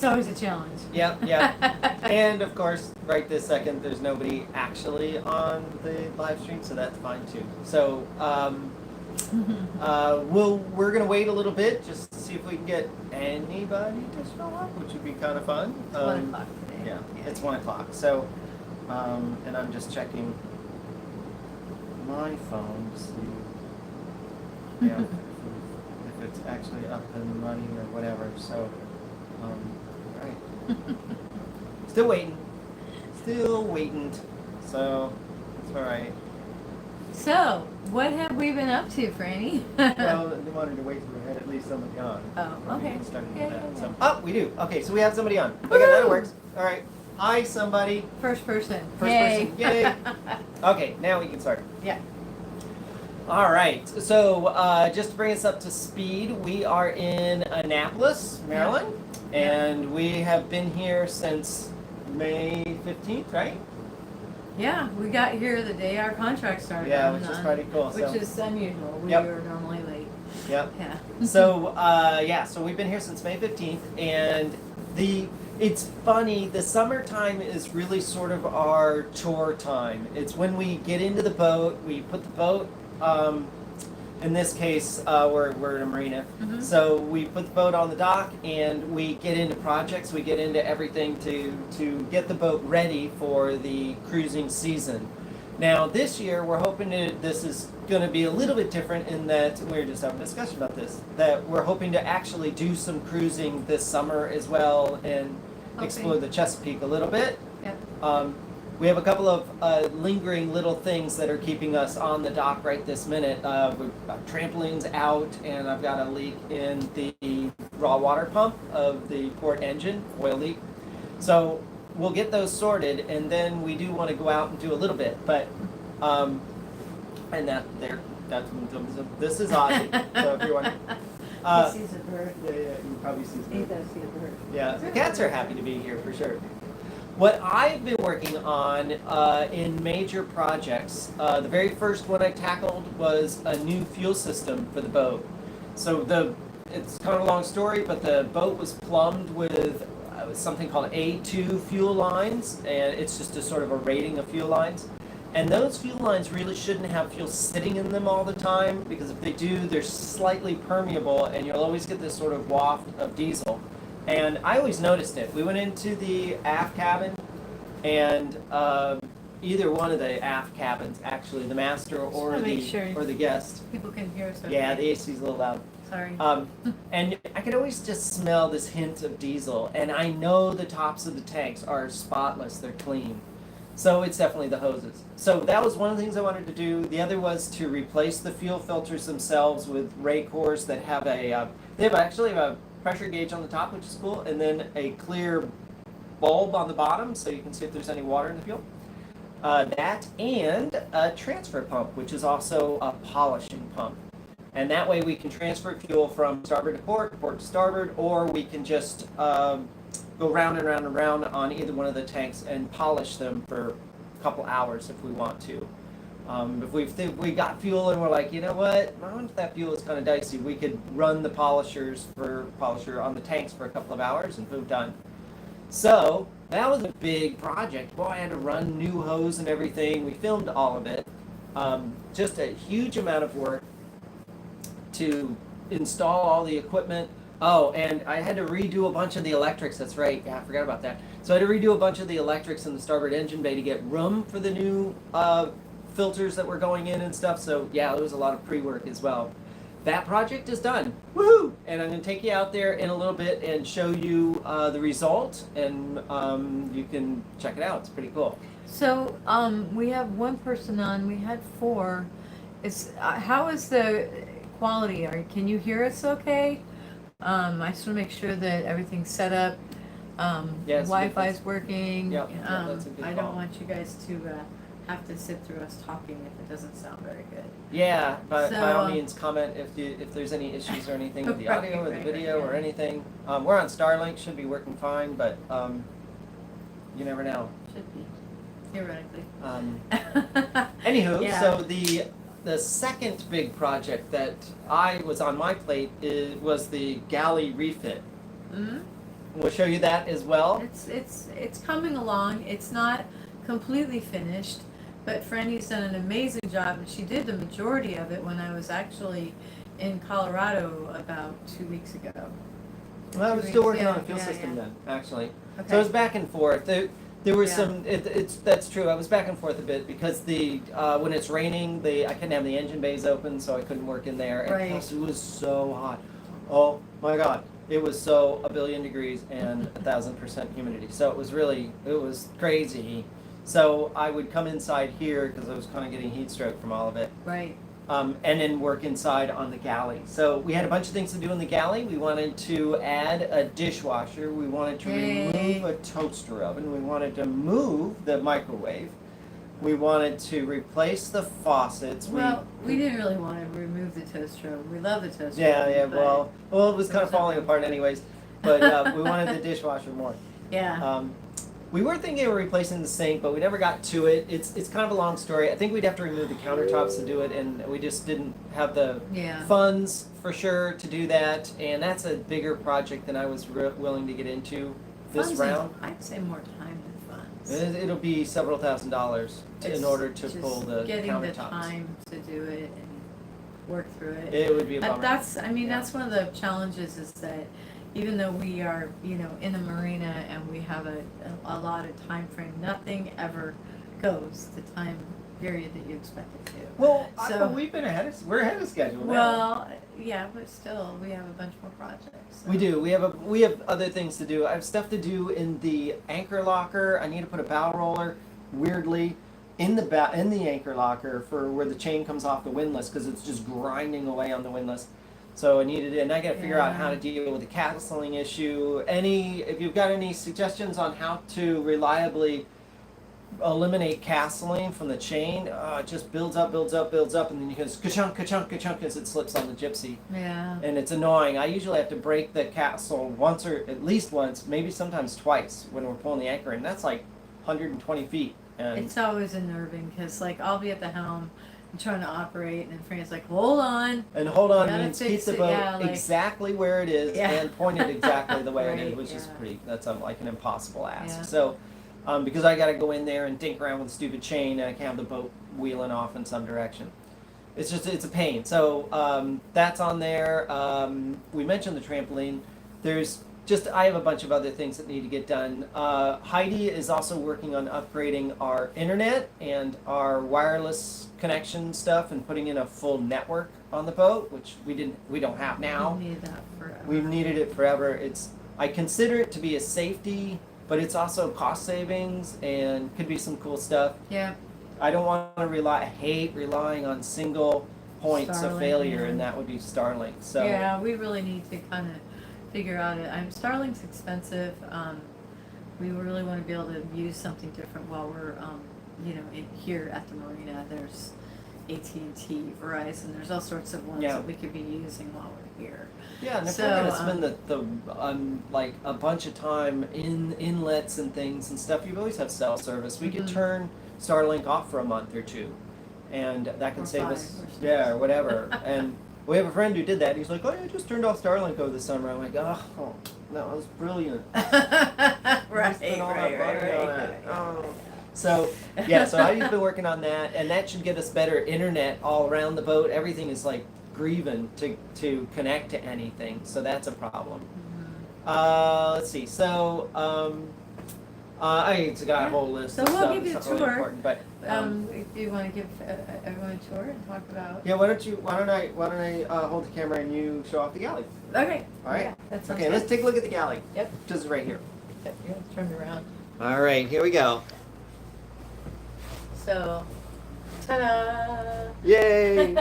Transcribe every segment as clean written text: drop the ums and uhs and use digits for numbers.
It's always a challenge. Yep. And of course, right this second, there's nobody actually on the live stream, so that's fine too. So we're gonna wait a little bit just to see if we can get anybody to show up, which would be kind of fun. It's 1 o'clock today. Yeah, it's 1 o'clock. So, and I'm just checking my phone to see if it's actually up and running or whatever. So, right. Still waiting. So, it's all right. So, what have we been up to, Franny? Well, they wanted to wait till we had at least somebody on. Oh, okay. Yeah. So, oh, we do. Okay, so we have somebody on. Okay, that works. All right. Hi, somebody. First person. Person. Yay. Okay, now we can start. Yeah. All right. So, just to bring us up to speed, we are in Annapolis, Maryland, and we have been here since May 15th, right? Yeah, we got here the day our contract started. Yeah, which is pretty cool. Which is unusual. We Yep. are normally late. Yep. Yeah. So, so we've been here since May 15th, and it's funny, the summertime is really sort of our chore time. It's when we get into the boat, we put the boat, in this case, we're in a marina. Mhm. So we put the boat on the dock and we get into projects, we get into everything to get the boat ready for the cruising season. Now this year we're hoping this is going to be a little bit different in that we were just having a discussion about this, that we're hoping to actually do some cruising this summer as well and explore the Chesapeake a little bit. Yep. We have a couple of lingering little things that are keeping us on the dock right this minute. We've got trampolines out, and I've got a leak in the raw water pump of the port engine, oil leak. So we'll get those sorted, and then we do want to go out and do a little bit. But and this is Ozzy. So everyone. He sees a bird. Yeah, you probably see some. He does see a bird. Yeah, the cats are happy to be here for sure. What I've been working on in major projects, the very first one I tackled was a new fuel system for the boat. So it's kind of a long story, but the boat was plumbed with something called A2 fuel lines, and it's just a sort of a rating of fuel lines. And those fuel lines really shouldn't have fuel sitting in them all the time, because if they do, they're slightly permeable, and you'll always get this sort of waft of diesel. And I always noticed it. We went into the aft cabin, and either one of the aft cabins, actually, the master or the guest. People can hear us. Okay. Yeah, the AC's a little loud. Sorry. And I could always just smell this hint of diesel, and I know the tops of the tanks are spotless; they're clean. So it's definitely the hoses. So that was one of the things I wanted to do. The other was to replace the fuel filters themselves with Raycors that have they actually have a pressure gauge on the top, which is cool, and then a clear bulb on the bottom so you can see if there's any water in the fuel. That and a transfer pump, which is also a polishing pump. And that way we can transfer fuel from starboard to port to starboard, or we can just go round and round and round on either one of the tanks and polish them for a couple hours if we want to. If we got fuel and we're like, you know what, I wonder if that fuel is kind of dicey, we could run the polisher on the tanks for a couple of hours and boom, done. So that was a big project. Boy, I had to run new hose and everything. We filmed all of it. Just a huge amount of work to install all the equipment. Oh, and I had to redo a bunch of the electrics. That's right. Yeah, I forgot about that. So I had to redo a bunch of the electrics in the starboard engine bay to get room for the new filters that were going in and stuff. So yeah, there was a lot of pre-work as well. That project is done. Woohoo! And I'm going to take you out there in a little bit and show you the result, and you can check it out. It's pretty cool. So we have one person on. We had 4. How is the quality? Can you hear us okay? I just want to make sure that everything's set up. Wi-Fi's working. Yep. That's a good I call. don't want you guys to have to sit through us talking if it doesn't sound very good. Yeah, but by all So, means, comment if there's any issues or anything with the Right, audio or the right, video right, or yeah. anything. We're on Starlink, should be working fine, but you never know. Should be, theoretically. Anywho, Yeah. so the second big project that was on my plate was the Galley refit. Mm-hmm. we'll show you that as well. It's coming along. It's not completely finished, but Franny's done an amazing job, and she did the majority of it when I was actually in Colorado about 2 weeks ago. Well, I was still working on a fuel system then, actually. Okay. So it was back and forth. There were Yeah. some. That's true. I was back and forth a bit because when it's raining, I couldn't have the engine bays open, so I couldn't work in there. And Right. plus, it was so hot. Oh my God! It was so 1,000,000,000 degrees and 1,000% humidity. So it was crazy. So I would come inside here because I was kind of getting heat stroke from all of it. Right. And then work inside on the galley. So we had a bunch of things to do in the galley. We wanted to add a dishwasher. We wanted to remove a toaster oven. We wanted to move the microwave. We wanted to replace the faucets. Well, we didn't really want to remove the toaster oven. We love the toaster Yeah, oven. yeah. but- Well, it was kind of falling apart anyways. But we wanted the dishwasher more. Yeah. We were thinking of replacing the sink, but we never got to it. It's kind of a long story. I think we'd have to remove the countertops to do it, and we just didn't have the Yeah. funds for sure to do that. And that's a bigger project than I was willing to get into this Funds and- round. I'd say more time than funds. It'll be several $1,000s in It's order to just pull the getting countertops. the time to do it and work through it. It would be a bummer. That's Yeah. that's one of the challenges is that even though we are, in the marina and we have a lot of time frame, nothing ever goes the time period that you expect it to. Well, So- we're ahead of schedule now. Well, yeah, but still, we have a bunch more projects. so. We do. We have other things to do. I have stuff to do in the anchor locker. I need to put a bow roller, weirdly, in the anchor locker for where the chain comes off the windlass because it's just grinding away on the windlass. So I needed, and I got to figure out how to deal with the castling issue. If you've got any suggestions on how to reliably eliminate castling from the chain, it just builds up, and then you can just ka-chunk, ka-chunk, ka-chunk as it slips on the gypsy. Yeah. And it's annoying. I usually have to break the castle once or at least once, maybe sometimes twice when we're pulling the anchor, and that's like 120 feet. And It's always unnerving because, I'll be at the helm and trying to operate, and Fran's like, hold on. hold on Gotta means keep fix the it, boat yeah, exactly where it is Yeah. and pointed exactly the way it Right, is, which is yeah. that's like an impossible ask. Yeah. So, because I got to go in there and dink around with the stupid chain, and I can't have the boat wheeling off in some direction. It's a pain. So that's on there. We mentioned the trampoline. I have a bunch of other things that need to get done. Heidi is also working on upgrading our internet and our wireless connection stuff and putting in a full network on the boat, which we don't have now. We need that forever. We've needed it forever. I consider it to be a safety, but it's also cost savings and could be some cool stuff. Yeah. I don't want to I hate relying on single points of Starlink, failure, yeah. and that would be Starlink. So Yeah, we really need to kind of figure out it. Starlink's expensive. We really want to be able to use something different while we're, here at the marina. There's AT&T, Verizon. There's all sorts of ones Yeah. that we could be using while we're here. yeah, and if So, we're gonna spend like a bunch of time in inlets and things and stuff, you always have cell service. We could Mhm. turn Starlink off for a month or two, and that can Or save 5 us, or 6. yeah, or whatever. And we have a friend who did that. He's like, "Oh, I just turned off Starlink over the summer." I'm like, "Oh, that was brilliant." right. Spent all that money on it. Oh. So I've been working on that, and that should get us better internet all around the boat. Everything is like grieving to connect to anything, so that's a problem. Let's see. So I got a whole list. So of we'll stuff. give you It's a not really tour. important, but Do you want to give everyone a tour and talk about? yeah. Why don't I hold the camera and you show off the galley? Okay. All right. Yeah, that sounds Okay, good. let's take a look at the galley. Yep. Just right here. Yep, you have to turn me around. All right, here we go. So, ta-da! Yay!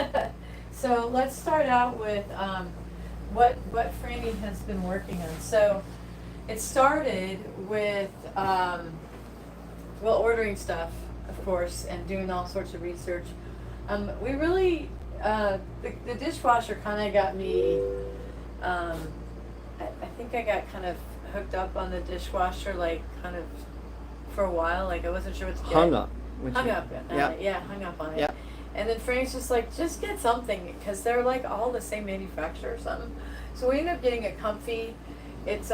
So let's start out with what Franny has been working on. So it started with ordering stuff, of course, and doing all sorts of research. We really the dishwasher kind of got me. I think I got kind of hooked up on the dishwasher, kind of for a while. I wasn't sure what to get. Hung up. Hung up on Yeah. it. Yeah, hung up on it. Yeah. And then Frank's just like, just get something, because they're all the same manufacturer or something. So we ended up getting a comfy. It's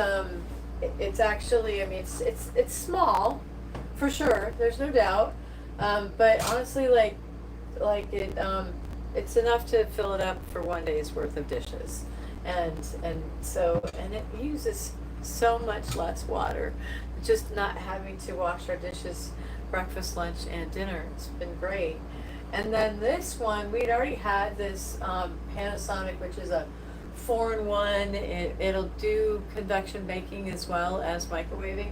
it's actually, I mean, it's small, for sure, there's no doubt. But honestly, like it's enough to fill it up for one day's worth of dishes. And it uses so much less water, just not having to wash our dishes breakfast, lunch, and dinner. It's been great. And then this one, we'd already had this Panasonic, which is a 4-in-1. It'll do convection baking as well as microwaving,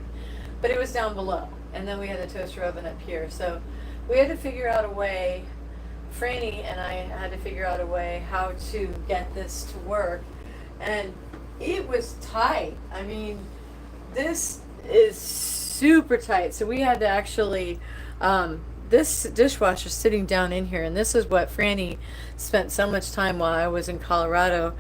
but it was down below. And then we had the toaster oven up here. So we had to figure out a way, Franny and I had to figure out a way how to get this to work. And it was tight. I mean, this is super tight. So we had to actually, this dishwasher sitting down in here, and this is what Franny spent so much time while I was in Colorado,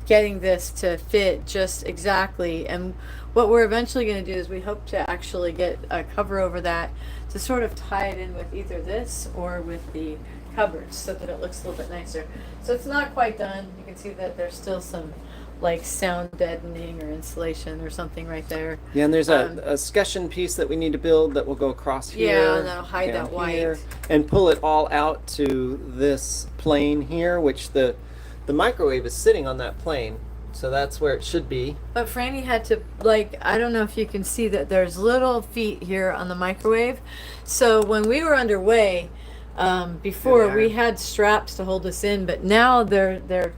getting this to fit just exactly. And what we're eventually going to do is we hope to actually get a cover over that to sort of tie it in with either this or with the cupboards so that it looks a little bit nicer. So it's not quite done. You can see that there's still some like sound deadening or insulation or something right there. Yeah, and there's a scutcheon piece that we need to build that will go across here. Yeah, and that'll hide down that white. here, and pull it all out to this plane here, which the microwave is sitting on that plane. So that's where it should be. But Franny had to, like, I don't know if you can see that there's little feet here on the microwave. So when we were underway, before we had straps to hold us in, but now they're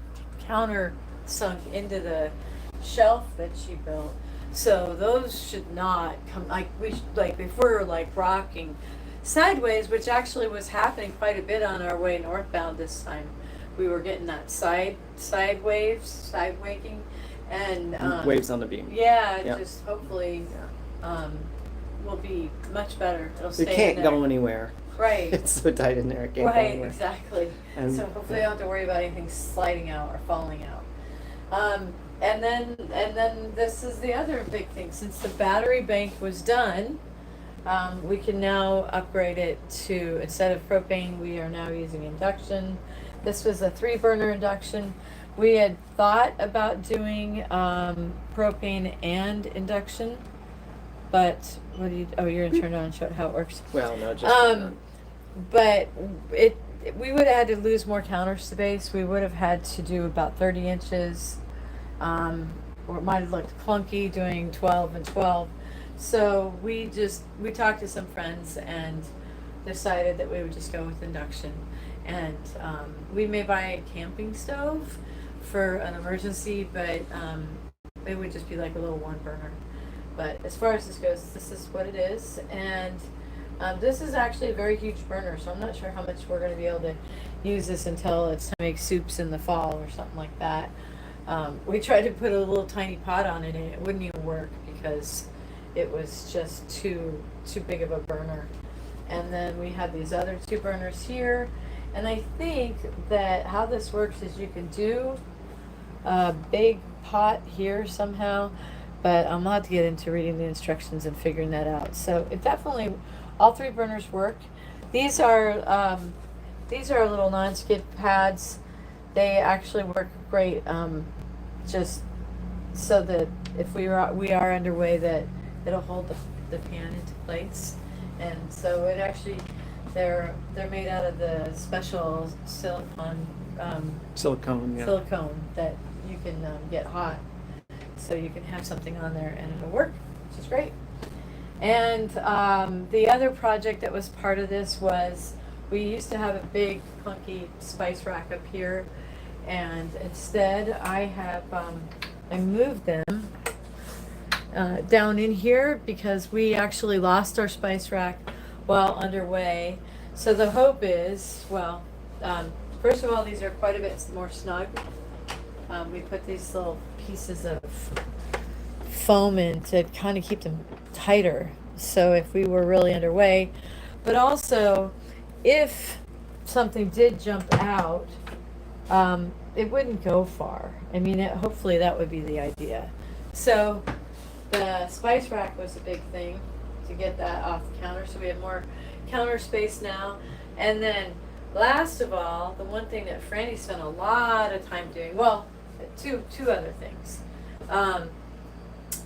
counter sunk into the shelf that she built. So those should not come, like if we're like rocking sideways, which actually was happening quite a bit on our way northbound this time. We were getting that side waking, and Waves on the beam. yeah, Yeah. just hopefully will be much better. It'll stay It can't in there. go anywhere. Right. It's so tight in there, it can't go Right, anywhere. exactly. And- So hopefully I don't have to worry about anything sliding out or falling out. And then this is the other big thing. Since the battery bank was done, we can now upgrade it to, instead of propane, we are now using induction. This was a 3-burner induction. We had thought about doing propane and induction, but what do you? Oh, you're gonna turn it on and show it how it works. Well, no, just But we would have had to lose more counter space. We would have had to do about 30 inches, or it might have looked clunky doing 12 and 12. So we talked to some friends and decided that we would just go with induction. And we may buy a camping stove for an emergency, but it would just be like a little 1-burner. But as far as this goes, this is what it is. And this is actually a very huge burner, so I'm not sure how much we're going to be able to use this until it's time to make soups in the fall or something like that. We tried to put a little tiny pot on it, and it wouldn't even work because it was just too big of a burner. And then we have these other 2 burners here. And I think that how this works is you can do a big pot here somehow, but I'm gonna have to get into reading the instructions and figuring that out. So it definitely, all 3 burners work. These are little non-skid pads. They actually work great, just so that if we are underway, that it'll hold the pan into place. And so it actually, they're made out of the special silicone silicone that you can get hot, so you can have something on there and it'll work, which is great. And the other project that was part of this was we used to have a big clunky spice rack up here, and instead I moved them down in here because we actually lost our spice rack while underway. So the hope is, well, first of all, these are quite a bit more snug. We put these little pieces of foam in to kind of keep them tighter, so if we were really underway, but also if something did jump out, it wouldn't go far. I mean, hopefully that would be the idea. So the spice rack was a big thing to get that off the counter, so we have more counter space now. And then last of all, the one thing that Franny spent a lot of time doing, well, two other things.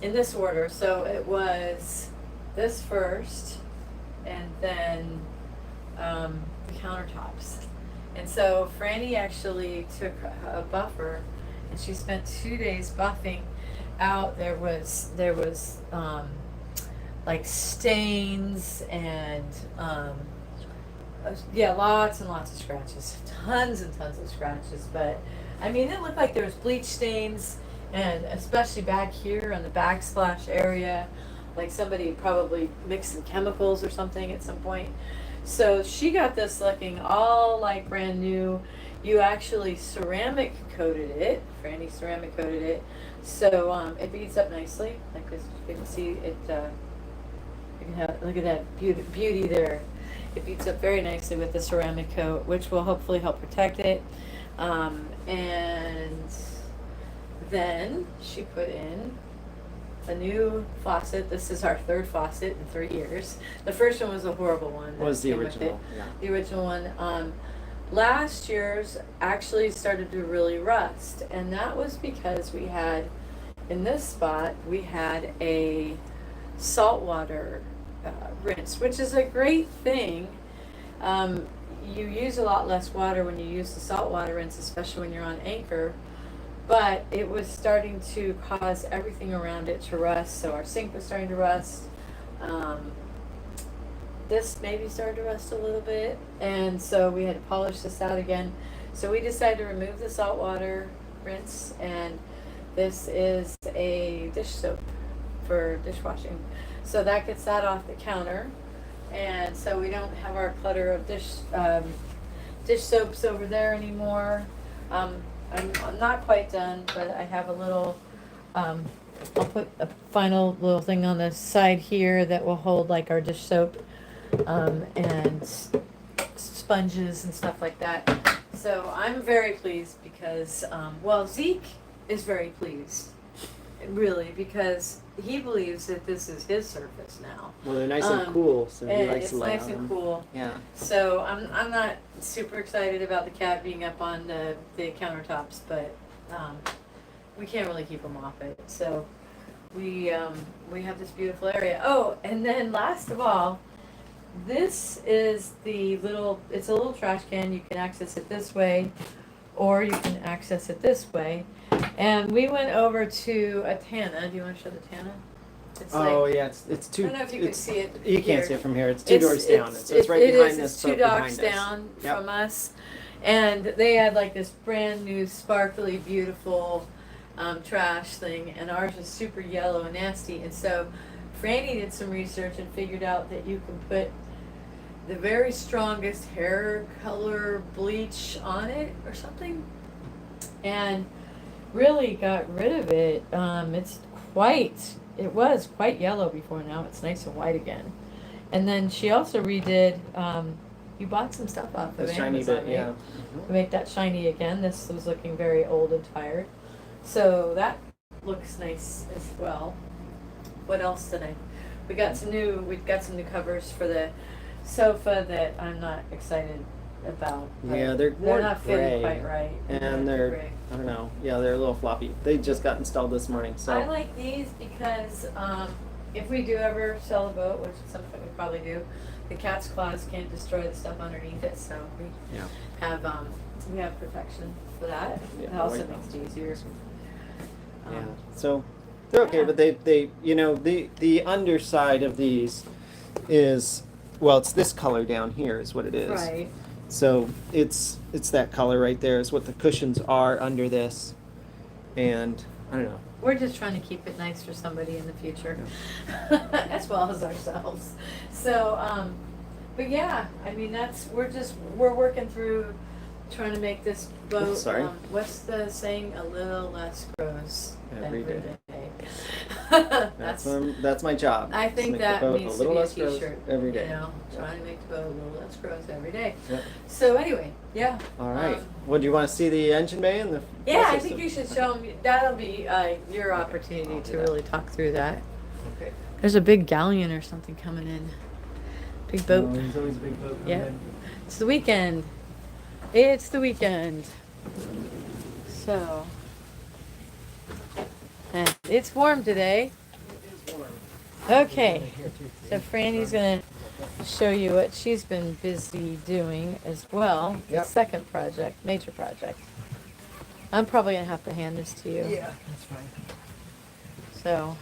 in this order. So it was this first, and then the countertops. And so Franny actually took a buffer, and she spent 2 days buffing out. There was like stains and yeah, lots and lots of scratches, tons and tons of scratches. But I mean, it looked like there was bleach stains, and especially back here on the backsplash area, like somebody probably mixed some chemicals or something at some point. So she got this looking all like brand new. You actually ceramic coated it. Franny ceramic coated it, so it beads up nicely. Like this, you can see it. You can have, look at that beauty there. It beats up very nicely with the ceramic coat, which will hopefully help protect it. And then she put in a new faucet. This is our third faucet in 3 years. The first one was a horrible one. What was the came with original? it. Yeah. The original one. Last year's actually started to really rust, and that was because we had, in this spot, we had a saltwater rinse, which is a great thing. You use a lot less water when you use the saltwater rinse, especially when you're on anchor, but it was starting to cause everything around it to rust. So our sink was starting to rust. This maybe started to rust a little bit, and so we had to polish this out again. So we decided to remove the saltwater rinse, and this is a dish soap for dishwashing. So that gets that off the counter, and so we don't have our clutter of dish soaps over there anymore. I'm not quite done, but I have a little, I'll put a final little thing on the side here that will hold like our dish soap, and sponges and stuff like that. So I'm very pleased because, well, Zeke is very pleased, really, because he believes that this is his surface now. Well, they're nice and cool, so he And likes it's to lay nice on and them. cool. Yeah. So I'm not super excited about the cat being up on the countertops, but we can't really keep them off it. So we have this beautiful area. Oh, and then last of all, this is it's a little trash can. You can access it this way, or you can access it this way. And we went over to a Tana. Do you want to show the Tana? It's Yeah, it's two. I don't know if you can see it. You can't here. see it from here. It's two doors down. So it's right it behind is, this. It's two boat docks behind us. down Yep. from us, and they had like this brand new, sparkly, beautiful trash thing, and ours was super yellow and nasty. And so, Franny did some research and figured out that you can put the very strongest hair color bleach on it or something, and really got rid of it. It was quite yellow before. Now it's nice and white again. And then she also redid, you bought some stuff off of The shiny Amazon, bit, right? yeah. To make that shiny again. This was looking very old and tired. So that looks nice as well. What else did we've got some new covers for the sofa that I'm not excited about. Yeah, they're more not gray, fitting quite right. and they're gray. I don't know. Yeah, they're a little floppy. They just got installed this morning, so. I like these because if we do ever sell a boat, which is something we probably do, the cat's claws can't destroy the stuff underneath it, so we Yeah. have protection for that. Yeah, It also right. makes it easier. Yeah. So they're okay, yeah. but they the underside of these is, well, it's this color down here is what it is. Right. So it's that color right there is what the cushions are under this, and I don't know. We're just trying to keep it nice for somebody in the future, as well as ourselves. So, but yeah, I mean we're working through trying to make this boat. Sorry. What's the saying? A little less gross Every day. That's my job. I is think make that the boat needs a to little be a less gross T-shirt. every day. You know, Yeah. trying to make the boat a little less gross every day. Yep. So anyway, yeah. All right. Um, Well, do you want to see the engine bay and the? Yeah, I process think of- you should show them. That'll be your opportunity I'll do to that. really talk through that. Okay. There's a big galleon or something coming in. Big boat. Oh, there's always a big boat. Yeah. It's the weekend. It's the weekend. So, and it's warm today. Okay, so Franny's gonna show you what she's been busy doing as well. The Yep. second project, major project. I'm probably gonna have to hand this to you. Yeah, that's fine. So,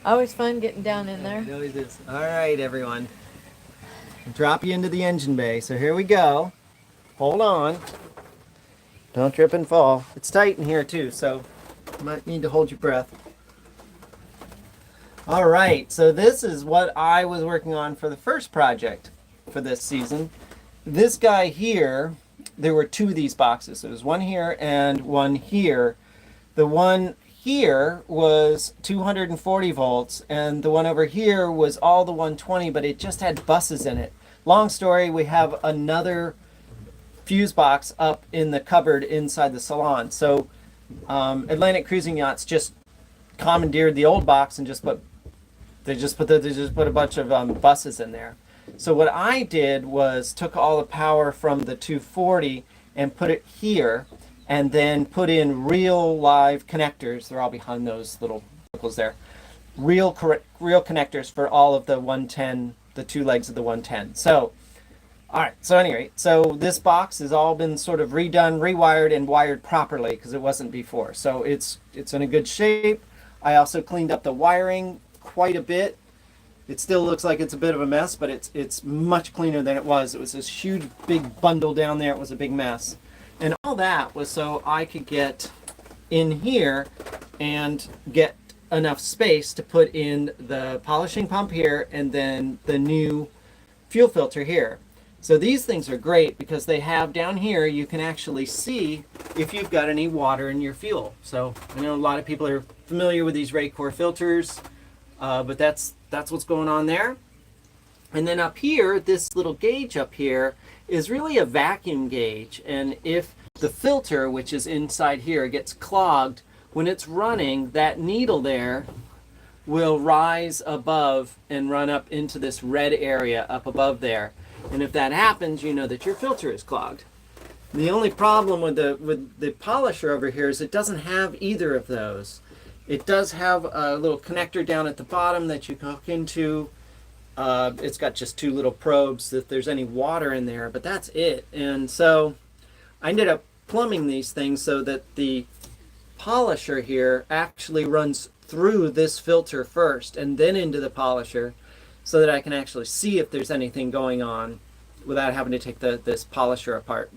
always fun getting down in there. It always is. All right, everyone. Drop you into the engine bay. So here we go. Hold on. Don't trip and fall. It's tight in here too, so you might need to hold your breath. All right, so this is what I was working on for the first project for this season. This guy here, there were two of these boxes. There was one here and one here. The one here was 240 volts, and the one over here was all the 120, but it just had buses in it. Long story, we have another fuse box up in the cupboard inside the salon. So Atlantic Cruising Yachts just commandeered the old box and they just put a bunch of buses in there. So what I did was took all the power from the 240 and put it here, and then put in real live connectors. They're all behind those little circles there. Real connectors for all of the 110, the two legs of the 110. So, all right. So anyway, so this box has all been sort of redone, rewired, and wired properly because it wasn't before. So it's in a good shape. I also cleaned up the wiring quite a bit. It still looks like it's a bit of a mess, but it's much cleaner than it was. It was this huge big bundle down there. It was a big mess. And all that was so I could get in here and get enough space to put in the polishing pump here and then the new fuel filter here. So these things are great because they have down here, you can actually see if you've got any water in your fuel. So I know a lot of people are familiar with these Raycor filters, but that's what's going on there. And then up here, this little gauge up here is really a vacuum gauge. And if the filter, which is inside here, gets clogged, when it's running, that needle there will rise above and run up into this red area up above there. And if that happens, you know that your filter is clogged. The only problem with the polisher over here is it doesn't have either of those. It does have a little connector down at the bottom that you hook into. It's got just two little probes if there's any water in there, but that's it. And so I ended up plumbing these things so that the polisher here actually runs through this filter first and then into the polisher so that I can actually see if there's anything going on without having to take this polisher apart.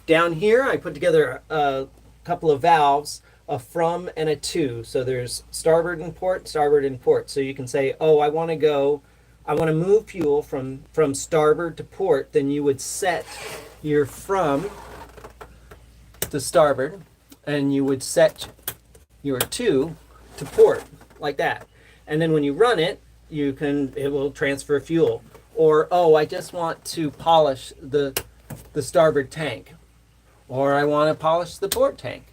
Down here I put together a couple of valves, a from and a to. So there's starboard and port, starboard and port. So you can say, oh, I want to move fuel from starboard to port. Then you would set your from to starboard and you would set your to port like that. And then when you run it, it will transfer fuel. Or, oh, I just want to polish the starboard tank. Or I want to polish the port tank.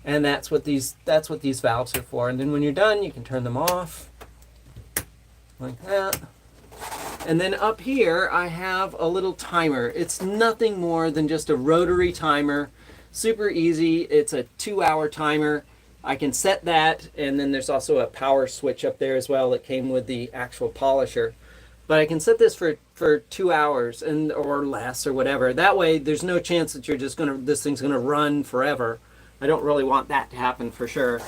And that's what these valves are for. And then when you're done, you can turn them off like that. And then up here, I have a little timer. It's nothing more than just a rotary timer. Super easy. It's a 2-hour timer. I can set that, and then there's also a power switch up there as well that came with the actual polisher. But I can set this for 2 hours or less or whatever. That way, there's no chance that this thing's gonna run forever. I don't really want that to happen for sure.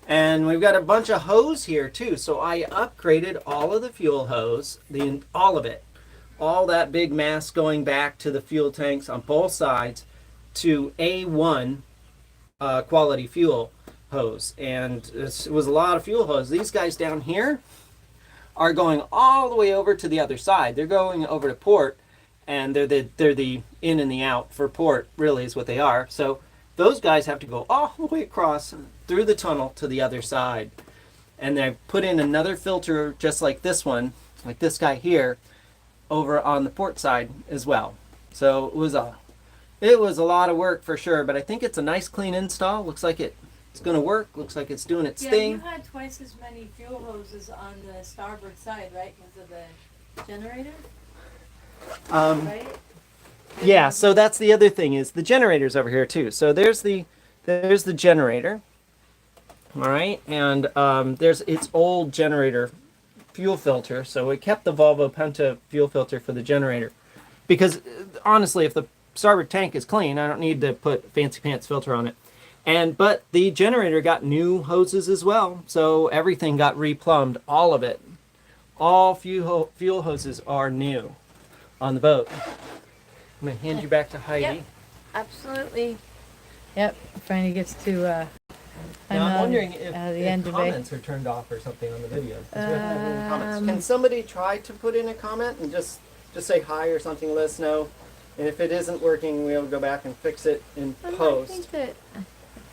And we've got a bunch of hose here too. So I upgraded all of the fuel hose, all of it. All that big mass going back to the fuel tanks on both sides to A1 quality fuel hose. And it was a lot of fuel hose. These guys down here are going all the way over to the other side. They're going over to port, and they're the in and the out for port, really is what they are. So those guys have to go all the way across through the tunnel to the other side. And then I put in another filter just like this one, like this guy here, over on the port side as well. So it was a lot of work for sure, but I think it's a nice clean install. Looks like it's going to work. Looks like it's doing its thing. Yeah, you had twice as many fuel hoses on the starboard side, right, because of the generator? Right? Yeah, so that's the other thing is the generator's over here too. So there's the generator. All right, and there's its old generator fuel filter, so we kept the Volvo Penta fuel filter for the generator. Because honestly, if the starboard tank is clean, I don't need to put fancy pants filter on it. But the generator got new hoses as well, so everything got replumbed, all of it. All fuel hoses are new on the boat. I'm gonna hand you back to Heidi. Yep. Absolutely. Yep. Finally gets to. Now, I'm wondering if the end of it. comments are turned off or something on the video. 'Cause we haven't had any comments. Can somebody try to put in a comment and just say hi or something, let us know. And if it isn't working, we'll go back and fix it in post. I think that.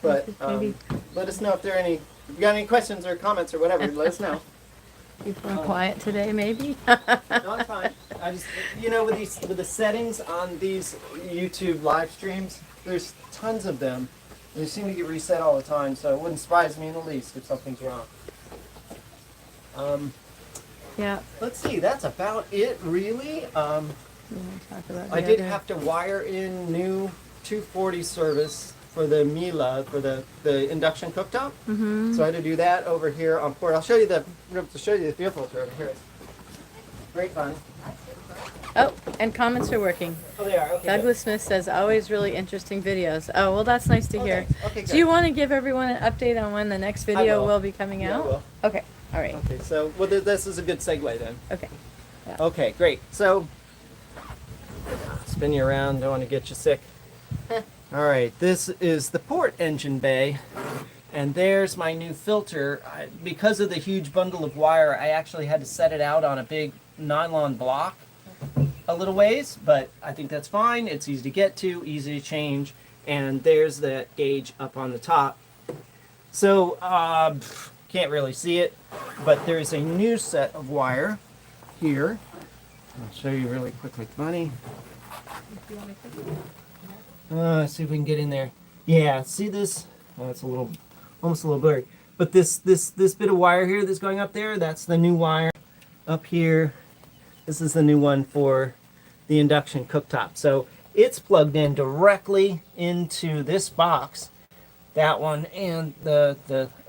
But maybe let us know if there are any. If you got any questions or comments or whatever, let us know. people are quiet today, maybe. No, it's fine. I just, with the settings on these YouTube live streams, there's tons of them. They seem to get reset all the time, so it wouldn't surprise me in the least if something's wrong. Yeah. Let's see, that's about it, really. You want to talk about I the did other- have to wire in new 240 service for the Miele, for the induction cooktop. Mhm. So I had to do that over here on port. I'll show you the fuel filter over here. Great fun. Oh, and comments are working. Oh, they are. Okay. Douglas Smith says, always really interesting videos. Oh, well, that's nice to good. hear. Okay, Do you good. want to give everyone an update on when the next video will be coming Yeah, I out? will. Okay, all right. Okay, so this is a good segue then. Okay. Okay, great. So spin you around. Don't want to get you sick. All right, this is the port engine bay, and there's my new filter. Because of the huge bundle of wire, I actually had to set it out on a big nylon block a little ways, but I think that's fine. It's easy to get to, easy to change, and there's the gauge up on the top. So can't really see it, but there's a new set of wire here. I'll show you really quickly, Bunny. Let's see if we can get in there. Yeah, see this? Oh, it's almost a little blurry. But this bit of wire here that's going up there, that's the new wire. Up here, this is the new one for the induction cooktop. So it's plugged in directly into this box. That one and the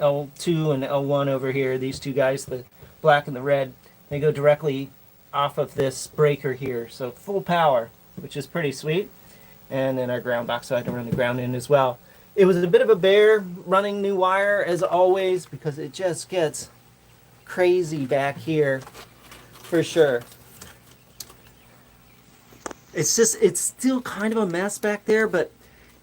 L2 and L1 over here, these two guys, the black and the red, they go directly off of this breaker here. So full power, which is pretty sweet. And then our ground box, so I had to run the ground in as well. It was a bit of a bear running new wire as always, because it just gets crazy back here for sure. It's still kind of a mess back there, but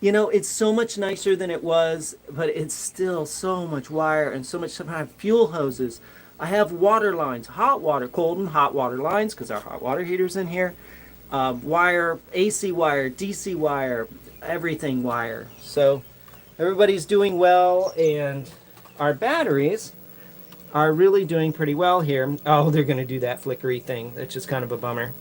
it's so much nicer than it was, but it's still so much wire and so much sometimes fuel hoses. I have water lines, hot water, cold and hot water lines, because our hot water heater's in here. Wire, AC wire, DC wire, everything wire. So everybody's doing well, and our batteries are really doing pretty well here. Oh, they're going to do that flickery thing. That's just kind of a bummer.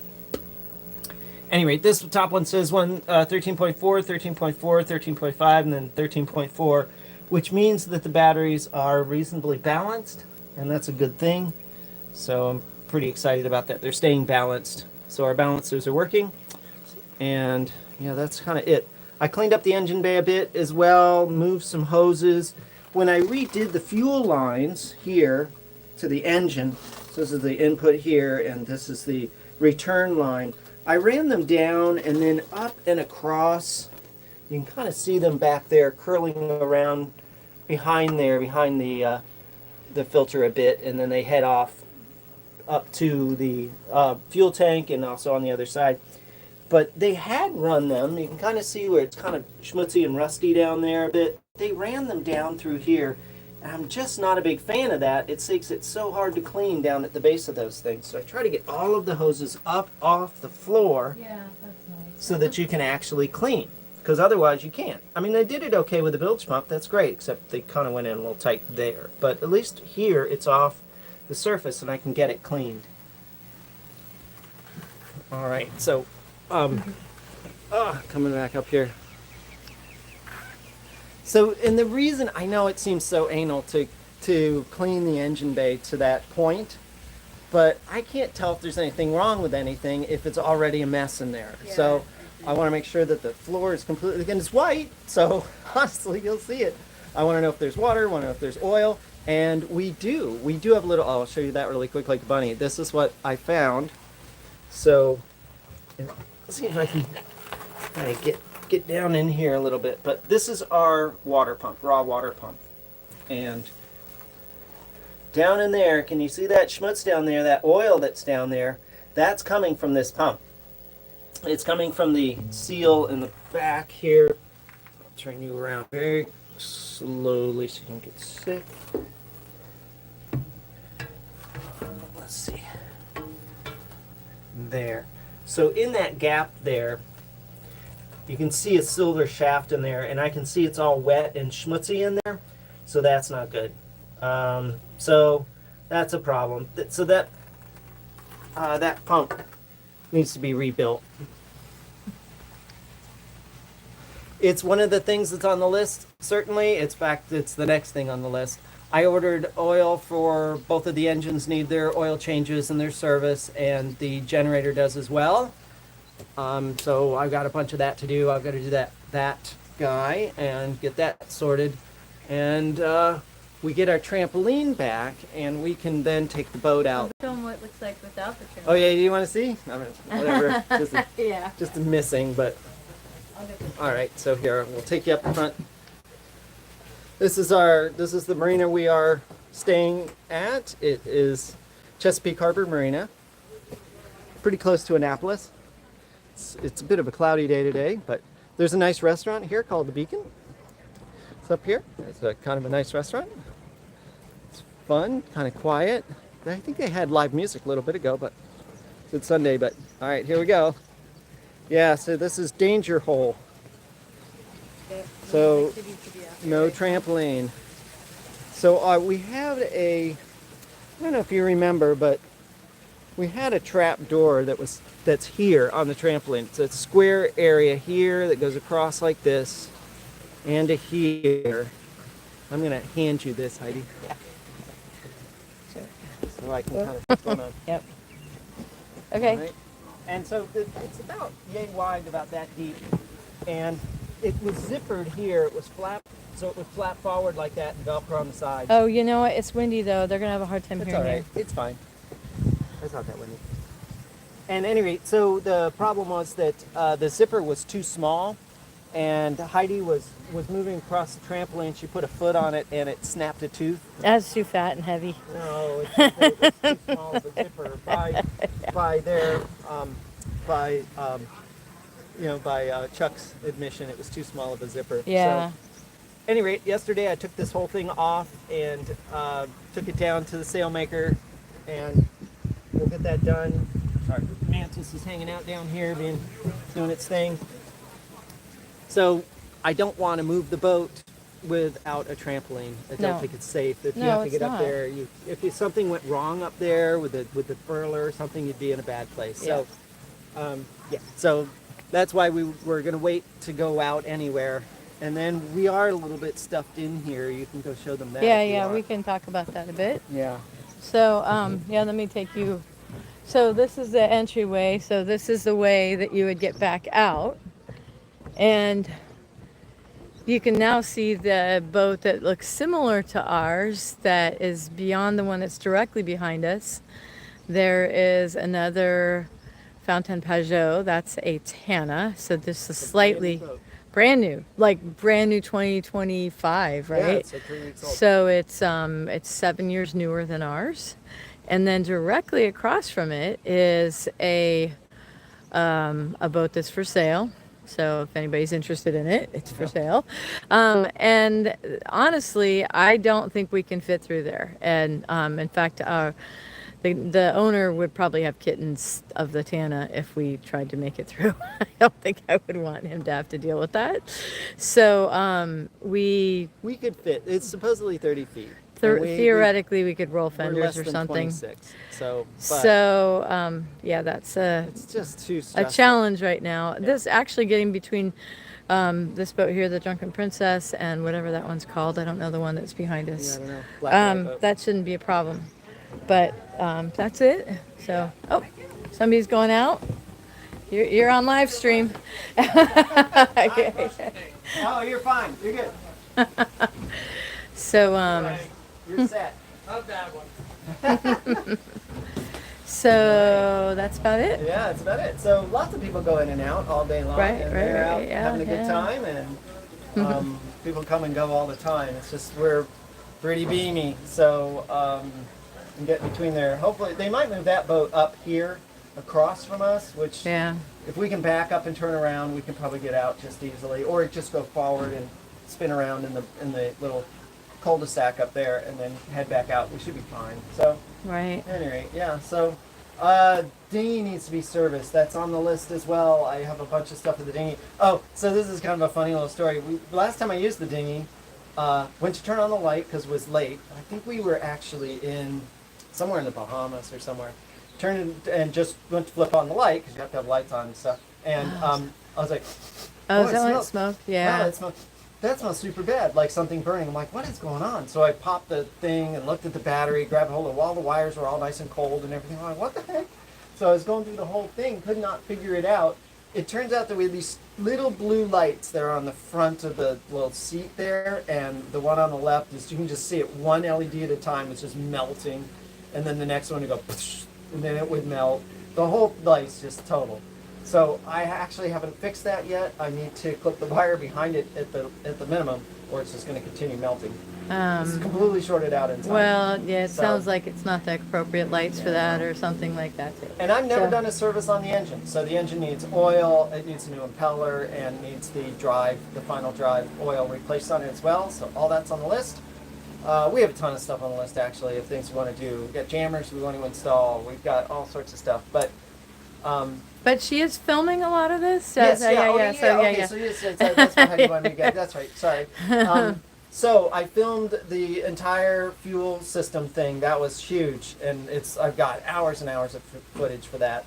Anyway, this top one says 13.4, 13.4, 13.5, and then 13.4, which means that the batteries are reasonably balanced, and that's a good thing. So I'm pretty excited about that. They're staying balanced. So our balancers are working, and yeah, that's kind of it. I cleaned up the engine bay a bit as well, moved some hoses. When I redid the fuel lines here to the engine, so this is the input here, and this is the return line, I ran them down and then up and across. You can kind of see them back there curling around behind there, behind the filter a bit, and then they head off up to the fuel tank and also on the other side. But they had run them, you can kind of see where it's kind of schmutzy and rusty down there a bit. They ran them down through here, and I'm just not a big fan of that. It makes it so hard to clean down at the base of those things. So I try to get all of the hoses up off the floor. Yeah, that's nice. So that you can actually clean, because otherwise you can't. I mean, they did it okay with the bilge pump, that's great, except they kind of went in a little tight there. But at least here it's off the surface and I can get it cleaned. All right, so coming back up here. So, and the reason, I know it seems so anal to clean the engine bay to that point, but I can't tell if there's anything wrong with anything if it's already a mess in there. Yeah. So I want to make sure that the floor is completely, again, it's white, so honestly you'll see it. I want to know if there's water, want to know if there's oil, and we do have a little. I'll show you that really quick, like a bunny. This is what I found. So let's see if I can kind of get down in here a little bit. But this is our water pump, raw water pump, and down in there, can you see that schmutz down there? That oil that's down there, that's coming from this pump. It's coming from the seal in the back here. I'll turn you around very slowly so you don't get sick. Let's see. There. So in that gap there, you can see a silver shaft in there, and I can see it's all wet and schmutzy in there, so that's not good. So that's a problem. So that pump needs to be rebuilt. It's one of the things that's on the list, certainly. It's the next thing on the list. I ordered oil for both of the engines, need their oil changes and their service, and the generator does as well. So I've got a bunch of that to do. I've got to do that guy and get that sorted. And we get our trampoline back, and we can then take the boat out. Show them what it looks like without the trampoline. Oh yeah, do you want to see? I mean, whatever. Yeah. Just missing, but all right. So here, we'll take you up front. This is the marina we are staying at. It is Chesapeake Harbor Marina, pretty close to Annapolis. It's a bit of a cloudy day today, but there's a nice restaurant here called the Beacon. It's up here. It's kind of a nice restaurant. It's fun, kind of quiet. I think they had live music a little bit ago, but it's Sunday. But all right, here we go. Yeah, so this is Danger Hole. So no trampoline. So we had I don't know if you remember, but we had a trap door that's here on the trampoline. It's a square area here that goes across like this and to here. I'm gonna hand you this, Heidi. So I can kind of what's going on. Yep. Okay. Right? And so it's about yay wide, about that deep, and it was zippered here. It was flat, so it would flap forward like that and Velcro on the side. Oh, you know what? It's windy though. They're gonna have a hard time It's hearing all right. you. It's fine. It's not that windy. And at any rate, so the problem was that the zipper was too small, and Heidi was moving across the trampoline. She put a foot on it, and it snapped a tooth. That's too fat and heavy. No, it's too small of a zipper by Chuck's admission. It was too small of a zipper. Yeah. So, at any rate, yesterday I took this whole thing off and took it down to the sailmaker, and we'll get that done. Sorry, Mantis is hanging out down here, doing its thing. So I don't want to move the boat without a trampoline. I don't No. think it's safe. If you No, have to it's get up not. there, if something went wrong up there with the furler or something, you'd be in a bad place. So, so that's why we were going to wait to go out anywhere. And then we are a little bit stuffed in here. You can go show them that. Yeah, if you yeah, want. we can talk about that a bit. Yeah. So, yeah, let me take you. So this is the entryway. So this is the way that you would get back out. And you can now see the boat that looks similar to ours that is beyond the one that's directly behind us. There is another Fountaine Pajot. That's a Tana. So this is slightly brand new, like brand new 2025, right? Yeah, it's like 3 weeks old. So it's 7 years newer than ours. And then directly across from it is a boat that's for sale. So if anybody's interested in it, it's for sale. And honestly, I don't think we can fit through there. And in fact, the owner would probably have kittens of the Tana if we tried to make it through. I don't think I would want him to have to deal with that. So we could fit. It's supposedly 30 feet. And theoretically we could roll we're fenders less or than something. 26, so Yeah, that's it's just too a stressful. challenge right now. This actually getting between this boat here, the Drunken Princess, and whatever that one's called. I don't know the one that's behind Yeah, I us. don't know. Black and white boat. That shouldn't be a problem. But that's it. So, oh, somebody's going out. You're on live stream. Oh, you're fine. You're good. So, You're set. Not that one. so that's about it. Yeah, that's about it. So lots of people go in and out all day long, Right, and right, they're out right, yeah, having a good yeah. time, and people come and go all the time. It's just we're pretty beamy, so and get between there. Hopefully, they might move that boat up here across from us, which Yeah. if we can back up and turn around, we can probably get out just easily, or just go forward and spin around in the little cul-de-sac up there, and then head back out. We should be fine. So. Right. At any rate, yeah, so dinghy needs to be serviced. That's on the list as well. I have a bunch of stuff with the dinghy. Oh, so this is kind of a funny little story. Last time I used the dinghy, went to turn on the light because it was late. I think we were actually in somewhere in the Bahamas or somewhere. Turned and just went to flip on the light because you have to have lights on and stuff. And I was like, Oh, it is that what it smells. smoked? Wow, Yeah. that smells super bad, like something burning. I'm like, what is going on? So I popped the thing and looked at the battery, grabbed a hold of all the wires were all nice and cold and everything. I'm like, what the heck? So I was going through the whole thing, could not figure it out. It turns out that we had these little blue lights that are on the front of the little seat there, and the one on the left is, you can just see it one LED at a time. It's just melting, and then the next one would go, and then it would melt. The whole light's just total. So I actually haven't fixed that yet. I need to clip the wire behind it at the minimum, or it's just going to continue melting. It's completely shorted out inside. Well, yeah, it So- sounds like it's not the appropriate lights for that or something like that too. And I've never So- done a service on the engine. So the engine needs oil, it needs a new impeller, and needs the final drive oil replaced on it as well. So all that's on the list. We have a ton of stuff on the list actually of things we want to do. We've got jammers we want to install. We've got all sorts of stuff. But she is filming a lot of this? yes, So, yeah, yeah. So, okay, yeah. so yes, that's how you wanted me to get. That's right. Sorry. So I filmed the entire fuel system thing. That was huge, and I've got hours and hours of footage for that.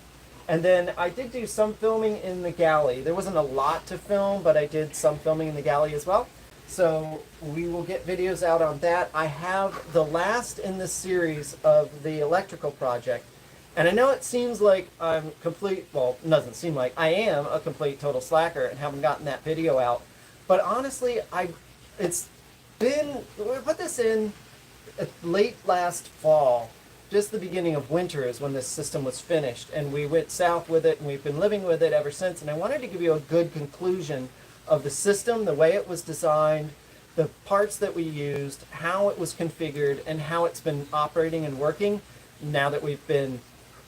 And then I did do some filming in the Galley. There wasn't a lot to film, but I did some filming in the Galley as well. So we will get videos out on that. I have the last in the series of the electrical project. And I know it seems like I'm it doesn't seem like I am a complete total slacker and haven't gotten that video out. But honestly, we put this in late last fall. Just the beginning of winter is when this system was finished, and we went south with it, and we've been living with it ever since. And I wanted to give you a good conclusion of the system, the way it was designed, the parts that we used, how it was configured, and how it's been operating and working now that we've been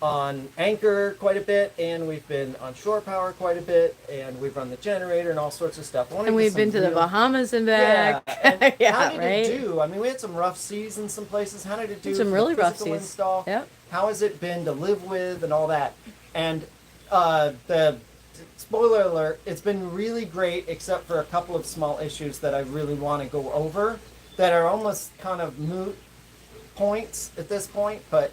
on anchor quite a bit, and we've been on shore power quite a bit, and we've run the generator and all sorts of stuff. And we've been to the Bahamas and back. Yeah, and Yeah, how did right? it do? I mean, we had some rough seas in some places. How did it do? Some for really the rough physical seas. Install? Yep. How has it been to live with and all that? And the spoiler alert, it's been really great, except for a couple of small issues that I really want to go over that are almost kind of moot points at this point, but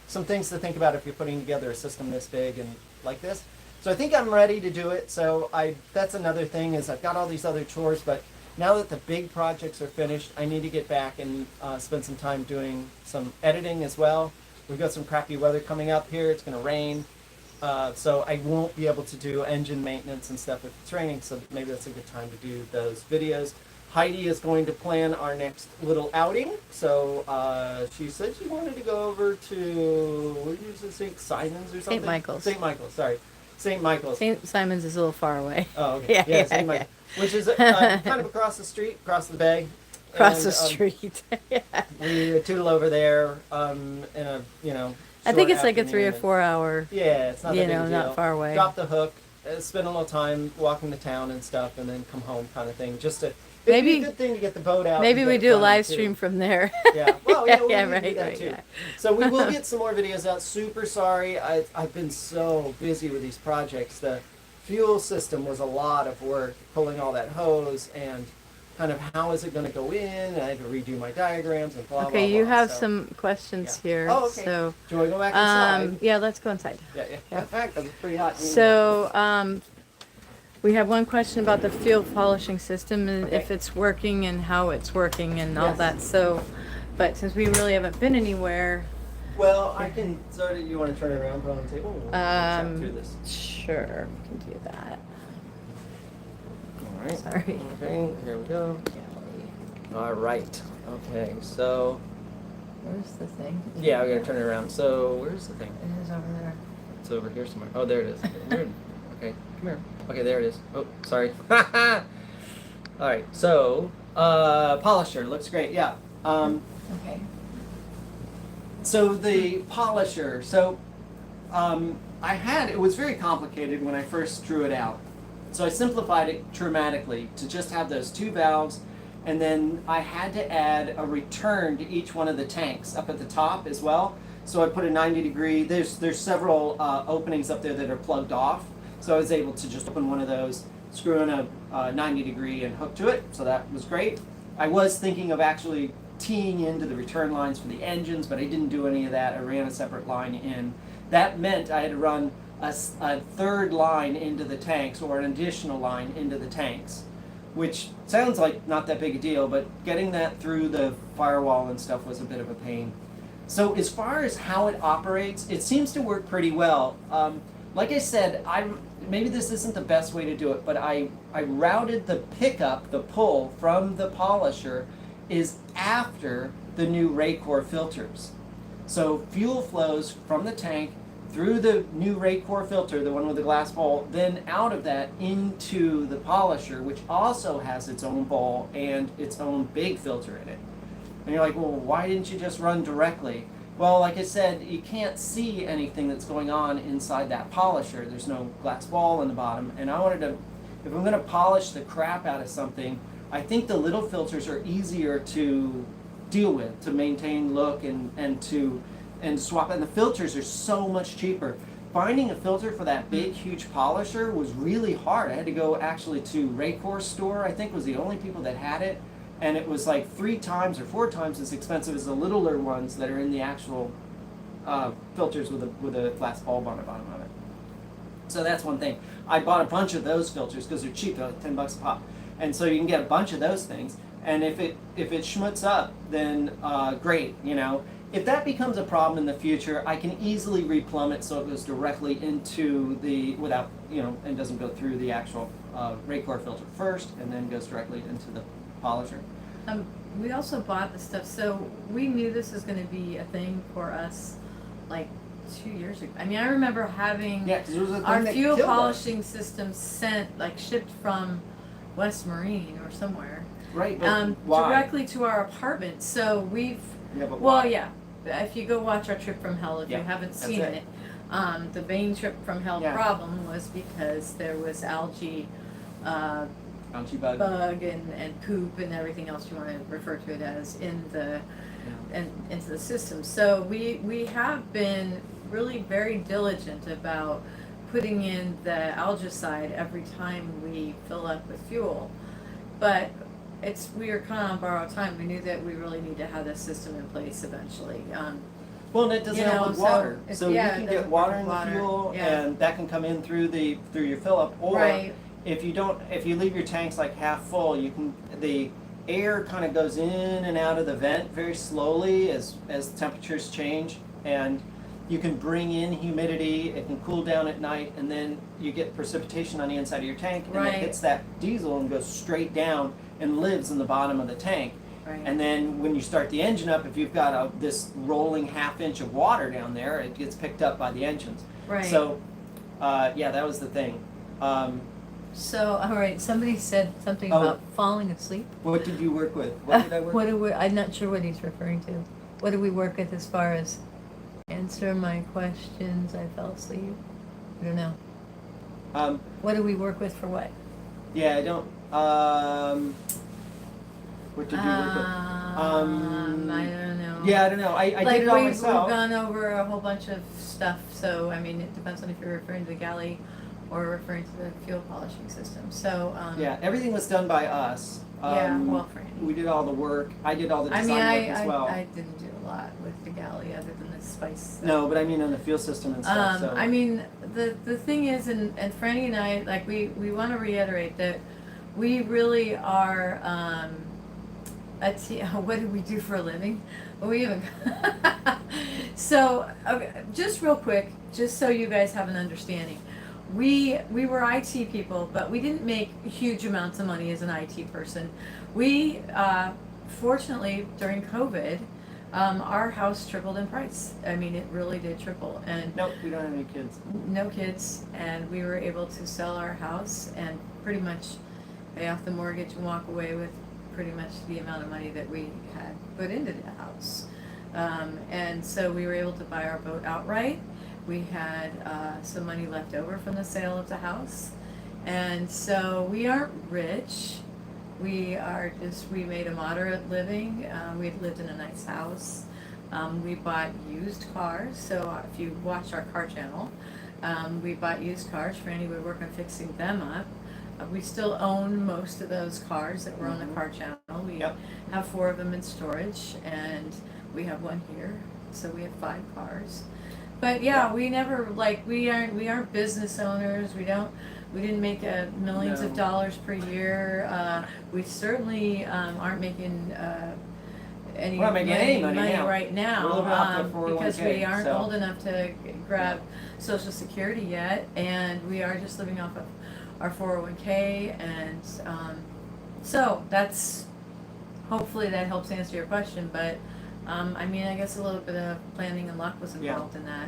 some things to think about if you're putting together a system this big and like this. So I think I'm ready to do it. So that's another thing is I've got all these other chores, but now that the big projects are finished, I need to get back and spend some time doing some editing as well. We've got some crappy weather coming up here. It's going to rain. So I won't be able to do engine maintenance and stuff if it's raining, so maybe that's a good time to do those videos. Heidi is going to plan our next little outing, so she said she wanted to go over to, what did you say, Simon's or something? St. Michael's. St. Michael's, sorry. St. Michael's. St. Simon's is a little far away. Oh, okay. Yeah, St. yeah. Michael's, which is kind of across the street, across the bay. Across the And, street. Yeah. We tootle over there in a, I think short it's like a 3 or afternoon. 4 hour. Yeah, it's not a big deal. not far away. Drop the hook, spend a little time walking the town and stuff, and then come home kind of thing. Just to Maybe- it'd be a good thing to get the boat out. Maybe and we get do a it live done, stream too. from there. Yeah, well, yeah, we Yeah, can do right, that right, too. yeah. So we will get some more videos out. Super sorry, I've been so busy with these projects. The fuel system was a lot of work, pulling all that hose and kind of how is it going to go in. And I had to redo my diagrams and blah blah blah. Okay, you have so. some questions Yeah. here. Oh, okay. So, Do you want to go back inside? yeah, let's go inside. Yeah. yeah. In fact, it's pretty hot. So, we have one question about the fuel polishing system and if Okay. it's working and how it's working and all Yes. that. So, but since we really haven't been anywhere, Well, I can sort of. You want to turn it around, put it on the table? We'll chat through this. sure, we can do that. All right. Sorry. Okay. Here we go. All right. Okay. So Where's the thing? yeah, we gotta turn it around. So where's the thing? It is over there. It's over here somewhere. Oh, there it is. Weird. Okay, come here. Okay, there it is. Oh, sorry. All right. So polisher looks great. Yeah. Okay. So the polisher. So it was very complicated when I first drew it out. So I simplified it dramatically to just have those two valves, and then I had to add a return to each one of the tanks up at the top as well. So I put a 90-degree, there's several openings up there that are plugged off. So I was able to just open one of those, screw in a 90-degree and hook to it. So that was great. I was thinking of actually teeing into the return lines for the engines, but I didn't do any of that. I ran a separate line in. That meant I had to run a third line into the tanks, or an additional line into the tanks, which sounds like not that big a deal, but getting that through the firewall and stuff was a bit of a pain. So as far as how it operates, it seems to work pretty well. Like I said, maybe this isn't the best way to do it, but I routed the pickup, the pull from the polisher is after the new Raycor filters. So fuel flows from the tank through the new Raycor filter, the one with the glass bowl, then out of that into the polisher, which also has its own bowl and its own big filter in it. And you're like, well, why didn't you just run directly? Well, like I said, you can't see anything that's going on inside that polisher. There's no glass ball in the bottom. And I wanted to, if I'm going to polish the crap out of something, I think the little filters are easier to deal with, to maintain look and swap. And the filters are so much cheaper. Finding a filter for that big, huge polisher was really hard. I had to go actually to Raycor's store, I think was the only people that had it. And it was like 3 times or 4 times as expensive as the littler ones that are in the actual filters with a glass bulb on the bottom of it. So that's one thing. I bought a bunch of those filters because they're cheap. They're like $10 a pop, and so you can get a bunch of those things. And if it schmutz up, then great. You know, if that becomes a problem in the future, I can easily replumb it so it goes directly into the without and doesn't go through the actual Raycor filter first, and then goes directly into the polisher. We also bought the stuff, so we knew this was going to be a thing for us like 2 years ago. I mean, I remember having Yeah, because it was a thing our that fuel killed us. polishing system shipped from West Marine or somewhere, Right, but why? directly to our apartment. So we've, Yeah, but well, why? yeah, if you go watch our trip from hell, if Yeah, you haven't that's seen it. it, the main trip from hell Yeah. problem was because there was algae, Algae bug. bug and poop and everything else you want to refer to it as in the into the system. So we have been really very diligent about putting in the algicide every time we fill up with fuel, but we are kind of on borrowed time. We knew that we really need to have this system in place eventually. Well, and it doesn't help with water. So you can it get doesn't water work in with the water. fuel, Yeah. and that can come in through your fill up. Or Right. if you leave your tanks like half full, the air kind of goes in and out of the vent very slowly as temperatures change, and you can bring in humidity. It can cool down at night, and then you get precipitation on the inside of your tank, and Right. it hits that diesel and goes straight down and lives in the bottom of the tank. Right. And then when you start the engine up, if you've got this rolling half-inch of water down there, it gets picked up by the engines. Right. So, yeah, that was the thing. So, all right, somebody said something Oh. about falling asleep. What did you work with? What did I work with? I'm not sure what he's referring to. What did we work with as far as answer my questions? I fell asleep. I don't know. What did we work with for what? Yeah, I don't. What did you work with? I don't know. Yeah, I don't know. I Like did it all we've myself. gone over a whole bunch of stuff, so I mean it depends on if you're referring to the Galley or referring to the fuel polishing system. So Yeah, everything was done by us. yeah, well, Franny. We did all the work. I did all the I design mean, work as well. I didn't do a lot with the Galley other than the spice stuff. No, but I mean on the fuel system and stuff. So. I mean, the thing is, and Franny and I, like, we want to reiterate that we really are what do we do for a living? Well, we even so okay, just real quick, just so you guys have an understanding. We were IT people, but we didn't make huge amounts of money as an IT person. We fortunately, during COVID, our house tripled in price. I mean, it really did triple, and Nope, we don't have any kids. no kids, and we were able to sell our house and pretty much pay off the mortgage and walk away with pretty much the amount of money that we had put into the house. And so we were able to buy our boat outright. We had some money left over from the sale of the house. And so we aren't rich. We made a moderate living. We lived in a nice house. We bought used cars. So if you watch our car channel, we bought used cars. Franny would work on fixing them up. We still own most of those cars that were on the car channel. We Yep. have 4 of them in storage, and we have 1 here. So we have 5 cars. But yeah, we never we aren't business owners. We didn't make millions of No. dollars per year. We certainly aren't making any We're not making any money now. right now, We're living off the 401k, because we aren't so. old enough to grab Social Security yet, and we are just living off of our 401k, and so that's, hopefully that helps answer your question, but I mean, I guess a little bit of planning and luck was Yeah. involved in that.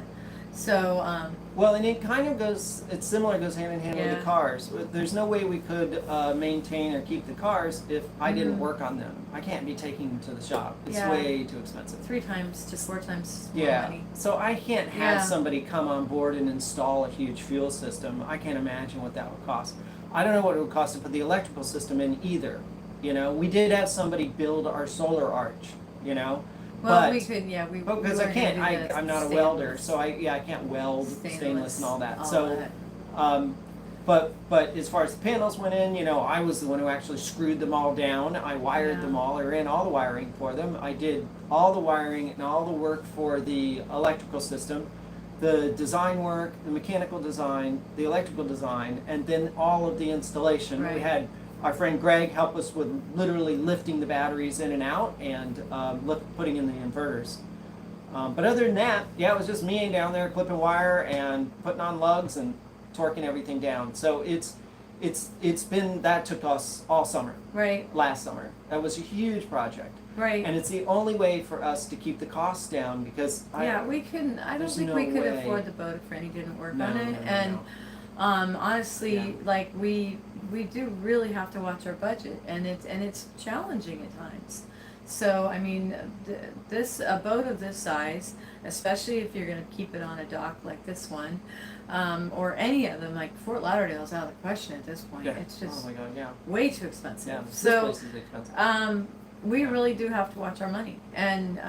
So, Well, and it kind of goes, it's similar, it goes hand in hand with Yeah. the cars. There's no way we could maintain or keep the cars if I didn't Mhm. work on them. I can't be taking them to the shop. It's Yeah. way too expensive. 3 times to 4 times more Yeah, money. so I can't have Yeah. somebody come on board and install a huge fuel system. I can't imagine what that would cost. I don't know what it would cost to put the electrical system in either. You know, we did have somebody build our solar arch, you know? Well, but, we could, yeah, we. But we because I weren't gonna can't, do the I'm not a stainless. welder, so I can't weld stainless and all that. So, that. but as far as the panels went in, you know, I was the one who actually screwed them all down. I wired Yeah. them all. I ran all the wiring for them. I did all the wiring and all the work for the electrical system, the design work, the mechanical design, the electrical design, and then all of the installation. We Right. had our friend Greg help us with literally lifting the batteries in and out and putting in the inverters. But other than that, yeah, it was just me down there clipping wire and putting on lugs and torquing everything down. So it's been, that took us all summer, Right, last summer. That was a huge project. right. And it's the only way for us to keep the costs down because Yeah, we couldn't, I don't there's think no we could way. afford the boat if Franny didn't work No, on it. no, no, And no. honestly, Yeah. like we do really have to watch our budget, and it's challenging at times. So I mean, a boat of this size, especially if you're going to keep it on a dock like this one, or any of them, like Fort Lauderdale's out of the question at this point. Yeah. It's just Oh my God, yeah. way too expensive. Yeah, this So place is expensive. we Yeah. really do have to watch our money, and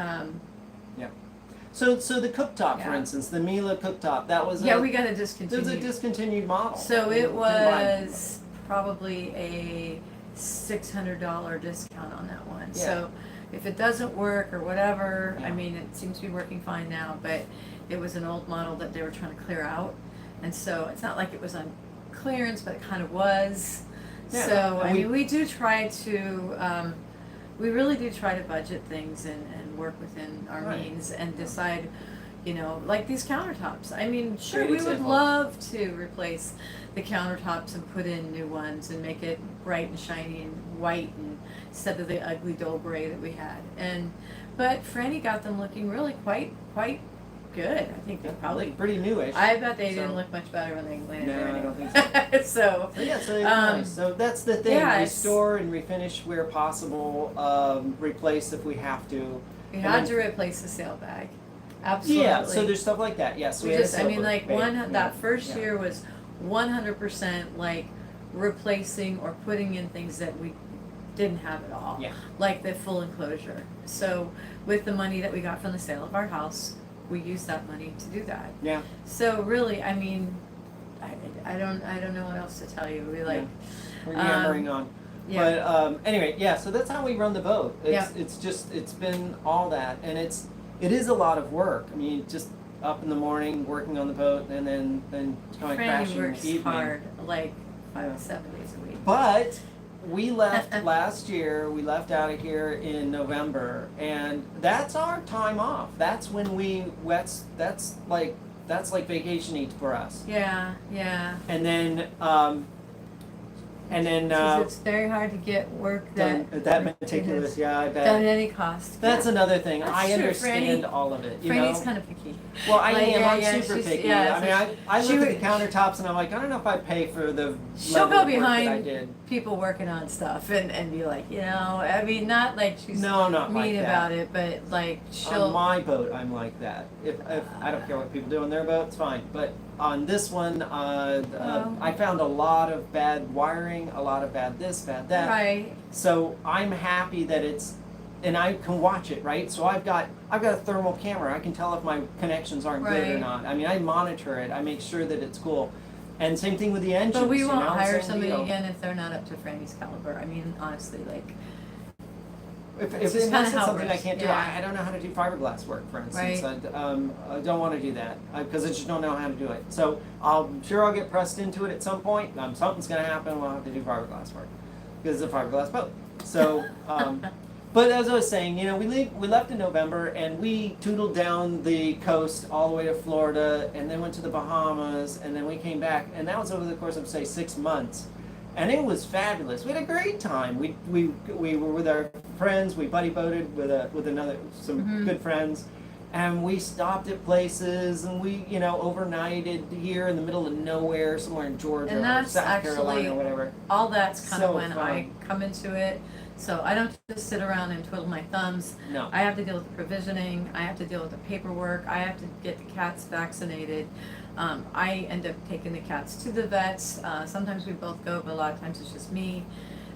So the cooktop, for Yeah. instance, the Miele cooktop, that was yeah, a, we got to it was discontinue. a discontinued model. So it Couldn't buy was probably a $600 discount on that one. Yeah. So if it doesn't work or whatever, I Yeah. mean, it seems to be working fine now, but it was an old model that they were trying to clear out. And so it's not like it was on clearance, but it kind of was. Yeah, So, and I we- mean, we do try to, we really do try to budget things and work within our Right. means and decide, you know, like these countertops. I mean, sure, Great we would example. love to replace the countertops and put in new ones and make it bright and shiny and white and instead of the ugly dull gray that we had. But Franny got them looking really quite good. I think they Yeah, probably. looked pretty newish. I bet they So- didn't look much better when they landed No, there. I don't anyway. think so. So yeah, so it's Um, nice. So that's the thing. yeah, it's- Restore and refinish where possible. Replace if we have to. We And had then- to replace the sail bag. Absolutely. Yeah. So there's stuff like that. Yes. We had a just, I mean, silver like bag, that first yeah. year was 100% like replacing or putting in things that we didn't have at all. Yeah. Like the full enclosure. So with the money that we got from the sale of our house, we used that money to do that. Yeah. So really, I mean, I don't know what else to tell you. We like, We're yammering on. yeah. But anyway, yeah. So that's how we run the boat. It's Yeah. it's been all that, and it is a lot of work. I mean, just up in the morning working on the boat, and then kind of Franny crashing in works the evening. hard, like Yeah. 7 days a week. But we left last year. We left out of here in November, and that's our time off. That's when that's like vacation eats for us. Yeah, yeah. And then And then It's very hard to get work that that meticulous, yeah, I bet. done at any cost. That's Yeah. another thing. That's I true, understand Franny. all of it. You Franny's know? kind of picky. Well, I Like, am. yeah, I'm yeah, super she's- picky. yeah, I mean, I she look at the would- countertops and I'm like, I don't know if I'd pay for the She'll level go of work that I behind did. people working on stuff and be like, you know, I mean, not like she's No, not mean like that. about it, but like On she'll. my boat, I'm like that. If I don't care what people do on their boat, it's fine. But on this one, I found a lot of bad wiring, a lot of bad this, bad that. Right. So I'm happy that it's, and I can watch it, right? So I've got a thermal camera. I can tell if my connections aren't good or Right. not. I mean, I monitor it. I make sure that it's cool. And same thing with the engines. But we won't you know, hire same somebody deal. again if they're not up to Franny's caliber. I mean, honestly, like, If It's it's just kinda how it something I works. can't do, Yeah. I don't know how to do fiberglass work, for instance. Right. I don't want to do that because I just don't know how to do it. So I'm sure I'll get pressed into it at some point. Something's going to happen. We'll have to do fiberglass work because it's a fiberglass boat. So, but as I was saying, you know, we left in November and we tootled down the coast all the way to Florida and then went to the Bahamas and then we came back and that was over the course of say 6 months. And it was fabulous. We had a great time. We were with our friends. We buddy boated with some Mhm. good friends, and we stopped at places and we overnighted here in the middle of nowhere somewhere in Georgia And or that's South Carolina actually or whatever. all that's kind of So when I fun. come into it. So I don't just sit around and twiddle my thumbs. No. I have to deal with the provisioning. I have to deal with the paperwork. I have to get the cats vaccinated. I end up taking the cats to the vets. Sometimes we both go, but a lot of times it's just me.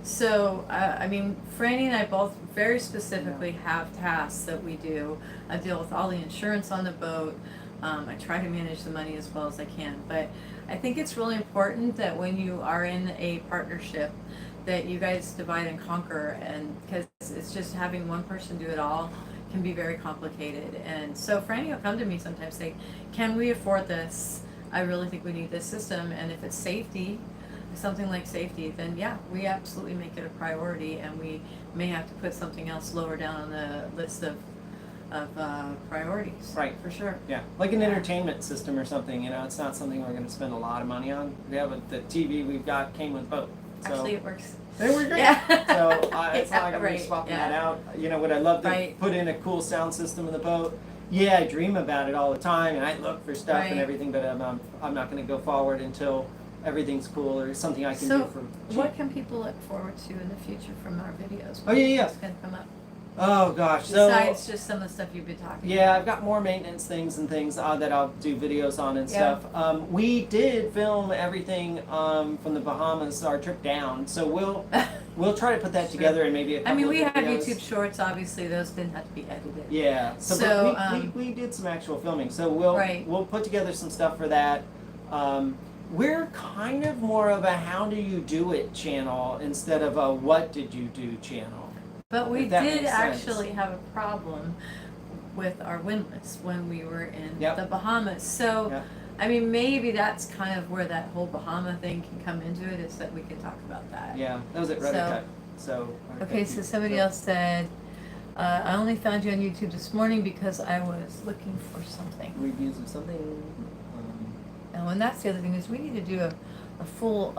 So, I mean, Franny and I both very specifically have tasks that we do. I deal with all the insurance on the boat. I try to manage the money as well as I can. But I think it's really important that when you are in a partnership, that you guys divide and conquer, and because it's just having one person do it all can be very complicated. And so Franny will come to me sometimes say, can we afford this? I really think we need this system. And if it's safety, something like safety, then yeah, we absolutely make it a priority, and we may have to put something else lower down on the list of priorities. Right. For sure. Yeah, like an Yeah. entertainment system or something. You know, it's not something we're going to spend a lot of money on. We have the TV we've got came with boat. So Actually, it works. they were great. Yeah. So it's not Yeah, like I'm right, swapping yeah. that out. You know, would I love to Right. put in a cool sound system in the boat? Yeah, I dream about it all the time, and I look for stuff and Right. everything. But I'm not going to go forward until everything's cool or something I can So, do for cheap. what can people look forward to in the future from our videos? Oh, yeah, yeah. What's gonna come up? Oh gosh, so Besides just some of the stuff you've been talking yeah, about. I've got more maintenance things that I'll do videos on and Yeah. stuff. We did film everything from the Bahamas, our trip down. So we'll try to put that Sure. together and maybe a couple I mean, of we have videos. YouTube shorts, obviously, those didn't have to be edited. Yeah. So, but we did some actual filming. So Right. we'll put together some stuff for that. We're kind of more of a how do you do it channel instead of a what did you do channel. But we If that did makes sense. actually have a problem with our windlass when we were in Yep. the Bahamas. So, Yep. I mean, maybe that's kind of where that whole Bahama thing can come into it, is that we can talk about that. Yeah, that was at So- Ruddercut. So Okay, so somebody else said, I only found you on YouTube this morning because I was looking for something. Reviews of something. And that's the other thing, is we need to do a full,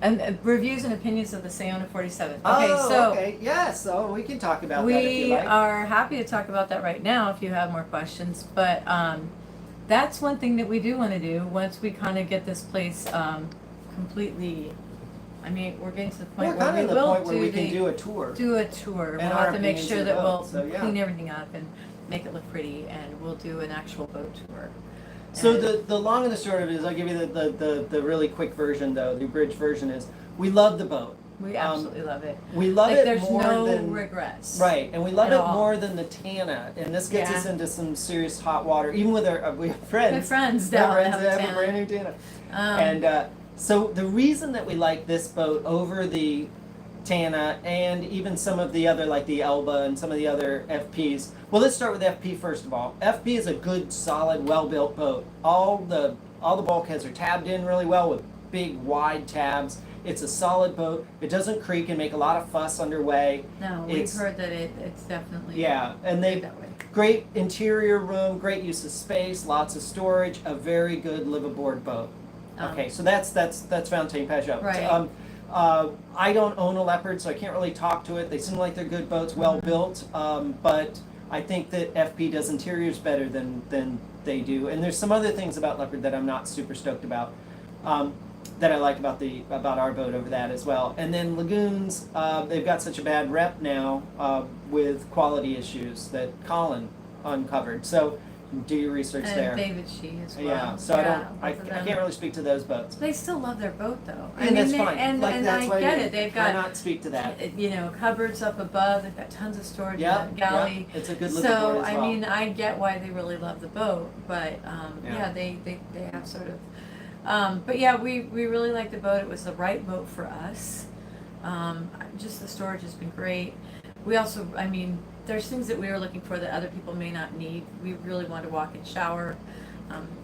and reviews and opinions of the Sayona 47. Okay, Oh, so. okay. Yes, so we can talk about that if you We like. are happy to talk about that right now if you have more questions, but that's one thing that we do want to do once we kind of get this place completely. I mean, we're getting to the point We're where kind we of at the will point where do we can do a tour. a tour. And We'll our have to make opinions sure of that the we'll boat, so, yeah. clean everything up and make it look pretty, and we'll do an actual boat tour. So And- the long and the short of it is, I'll give you the really quick version though. The abridged version is, we love the boat. We absolutely love it. We love Like, it there's more no than regrets. right, and we love at it all. more than the Tana. And this gets Yeah. us into some serious hot water. Even with our we have friends. Good friends We have down friends have that a have a brand Tana. new Tana. Um, And so the reason that we like this boat over the Tana and even some of the other, like the Elba and some of the other FPs. Well, let's start with FP first of all. FP is a good, solid, well-built boat. All the bulkheads are tabbed in really well with big, wide tabs. It's a solid boat. It doesn't creak and make a lot of fuss underway. No, we've It's- heard that it's definitely. Yeah, and they that way. great interior room, great use of space, lots of storage, a very good live aboard boat. Okay, so that's Fountain Pajot. Right. I don't own a Leopard, so I can't really talk to it. They seem like they're good boats, well built, but I think that FP does interiors better than they do. And there's some other things about Leopard that I'm not super stoked about, that I like about our boat over that as well. And then Lagoons, they've got such a bad rep now with quality issues that Colin uncovered. So do your research And there. David Shee as well. Yeah, so I both of can't them. really speak to those boats. They still love their boat though. And that's they, fine. And, Like, and that's I what get mean. it. They've Why got, not speak to that? you know, cupboards up above. They've got tons of storage Yeah, in the galley. yeah, it's a good little So boat as well. I mean, I get why they really love the boat, but Yeah. yeah, they have sort of. But yeah, we really like the boat. It was the right boat for us. Just the storage has been great. We also, I mean, there's things that we were looking for that other people may not need. We really want to walk in shower.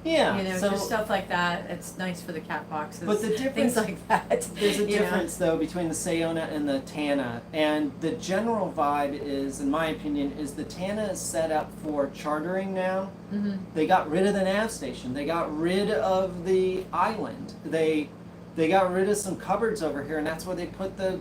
Yeah, You know, so- just stuff like that. It's nice for the cat boxes. But the difference- things like that. There's a you know. difference though between the Sayona and the Tana, and the general vibe is, in my opinion, is the Tana is set up for chartering now. Mhm. They got rid of the nav station. They got rid of the island. They got rid of some cupboards over here, and that's where they put the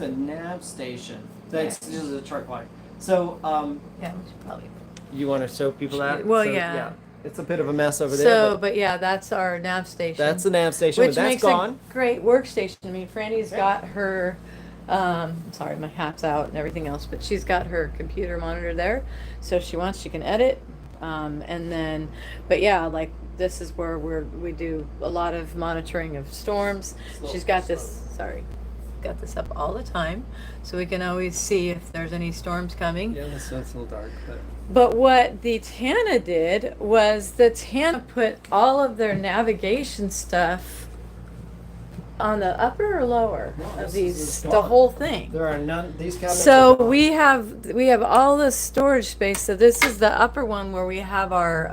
nav station. That's Yeah. just a chart plot. So Yeah, we should probably. you want to show people that? Well, So, yeah. It's a bit of a mess over there. So, but but yeah, that's our nav station. that's the nav station, which but that's makes gone. a great workstation. I mean, Franny's Yeah. got her. Sorry, my hat's out and everything else, but she's got her computer monitor there, so if she wants, she can edit. And then, but yeah, like this is where we do a lot of monitoring of storms. She's got this. Sorry. Got this up all the time, so we can always see if there's any storms coming. Yeah, that's a little dark, but. But what the Tana did was the Tana put all of their navigation stuff on the upper or lower No, of this these, is the gone. whole thing. There are none. These cabinets. So are gone. we have all this storage space. So this is the upper one where we have our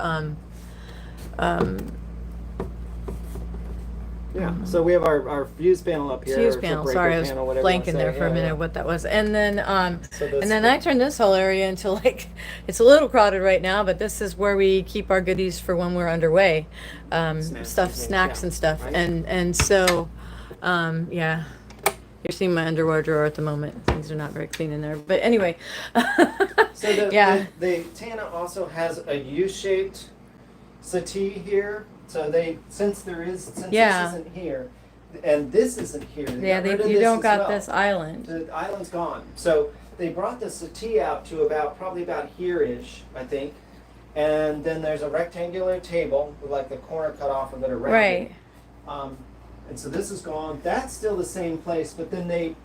Yeah. So we have our fuse panel up here. fuse or panel. breaker Sorry, I was panel, whatever you wanna blanking there say. for a Yeah, minute yeah. what that was. And then So this- and then I turned this whole area into like it's a little crowded right now, but this is where we keep our goodies for when we're underway. Snacks Stuff, and things, snacks yeah. and stuff. Right. And so yeah. You're seeing my underwear drawer at the moment. Things are not very clean in there. But anyway. So yeah. the Tana also has a U-shaped settee here. So since Yeah. this isn't here, and this isn't here. They Yeah, got rid of you this don't as got well. this island. The island's gone. So they brought the settee out to probably about here-ish, I think. And then there's a rectangular table with like the corner cut off of it around Right. it. And so this is gone. That's still the same place, but then they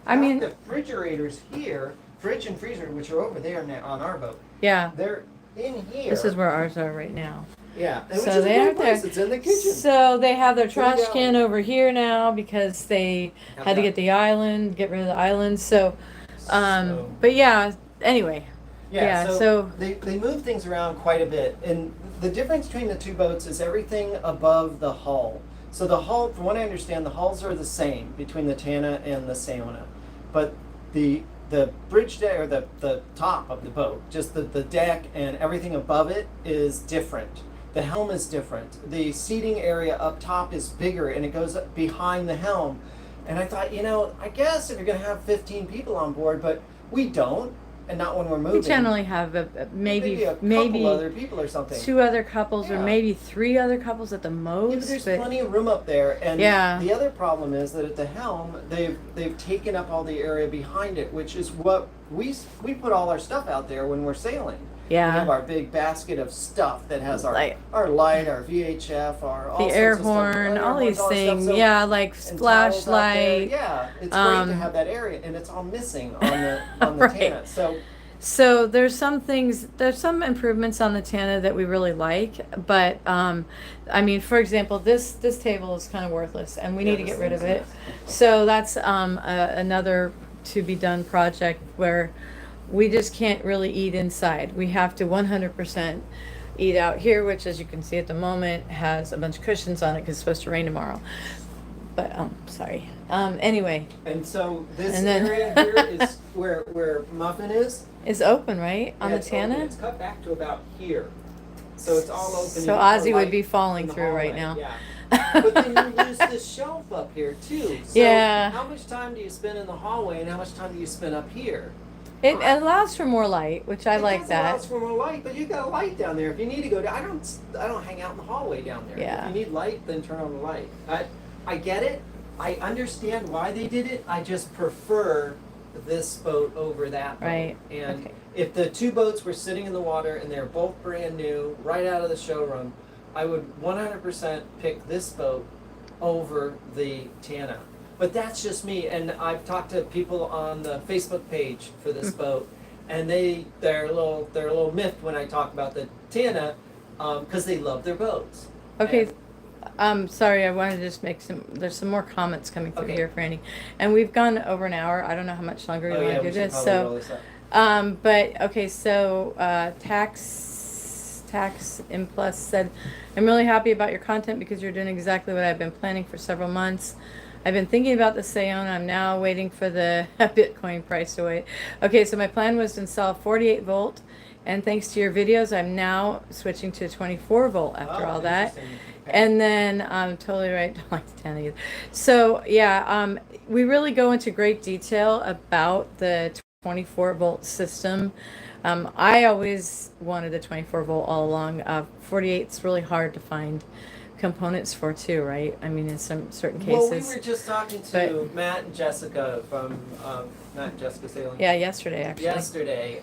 I got mean- the refrigerators here, fridge and freezer, which are over there now on our boat. Yeah. They're in here. This is where ours are right now. Yeah, and So which is they a are great place. there. It's in the kitchen. So they have their trash go. can over here now because they Have had to that. get get rid of the island. So, So- but yeah, anyway. Yeah, Yeah, so, so- they move things around quite a bit, and the difference between the two boats is everything above the hull. So the hull, from what I understand, the hulls are the same between the Tana and the Sayona, but the bridge deck, or the top of the boat, just the deck and everything above it is different. The helm is different. The seating area up top is bigger, and it goes up behind the helm. And I thought, I guess if you're going to have 15 people on board, but we don't, and not when we're moving. We generally have maybe a couple other people or something. 2 other couples or Yeah. maybe 3 other couples at the Yeah, most. but there's but plenty of room up there, and Yeah. the other problem is that at the helm they've taken up all the area behind it, which is what we put all our stuff out there when we're sailing. Yeah. We have our big basket of stuff that has our Light. our light, our VHF, our all the sorts air of stuff, horn, air all horns, these that stuff. things. So- Yeah, like and towels out there. flashlight. Yeah, it's great to have that area, and it's all missing on the Right. Tana. So So there's some improvements on the Tana that we really like, but I mean, for example, this table is kind of worthless, and we Yeah, need to this get rid of thing's it. So that's another to be done project where we just can't really eat inside. We have to 100% eat out here, which, as you can see at the moment, has a bunch of cushions on it because it's supposed to rain tomorrow. But sorry. Anyway, and so this And then- area here is where Muffin is. it's open, right, on Yeah, the it's open. Tana? It's cut back to about here, so it's all open. So You get the Ozzy would light be falling from the through right hallway. now. Yeah. But then you lose this shelf up here too. So Yeah. how much time do you spend in the hallway and how much time do you spend up here? It allows for more light, which I like It that. allows for more light, but you got a light down there. If you need to go down, I don't hang out in the hallway down there. Yeah. If you need light, then turn on the light. I get it. I understand why they did it. I just prefer this boat over that boat. Right. And Okay. if the two boats were sitting in the water and they're both brand new, right out of the showroom, I would 100% pick this boat over the Tana. But that's just me, and I've talked to people on the Facebook page for this boat, and they're a little miffed when I talk about the Tana, because they love their boats. Okay. And Sorry, I wanted to just make there's some more comments coming through Okay. here, Franny. And we've gone over an hour. I don't know how much longer you oh want yeah, to we do should this. probably So, roll this up. but okay, so Tax M Plus said, I'm really happy about your content because you're doing exactly what I've been planning for several months. I've been thinking about the Sayon. I'm now waiting for the Bitcoin price to wait. Okay, so my plan was to install 48 volt, and thanks to your videos, I'm now switching to 24 volt after Oh, all that. interesting. Okay. And then I'm totally right. Don't like the 10 either. So yeah, we really go into great detail about the 24 volt system. I always wanted a 24 volt all along. 48's really hard to find components for too, right? I mean, in some certain cases. Well, we were just talking to Matt and Jessica from Matt and Jessica Sailing. Yeah, yesterday actually. Yesterday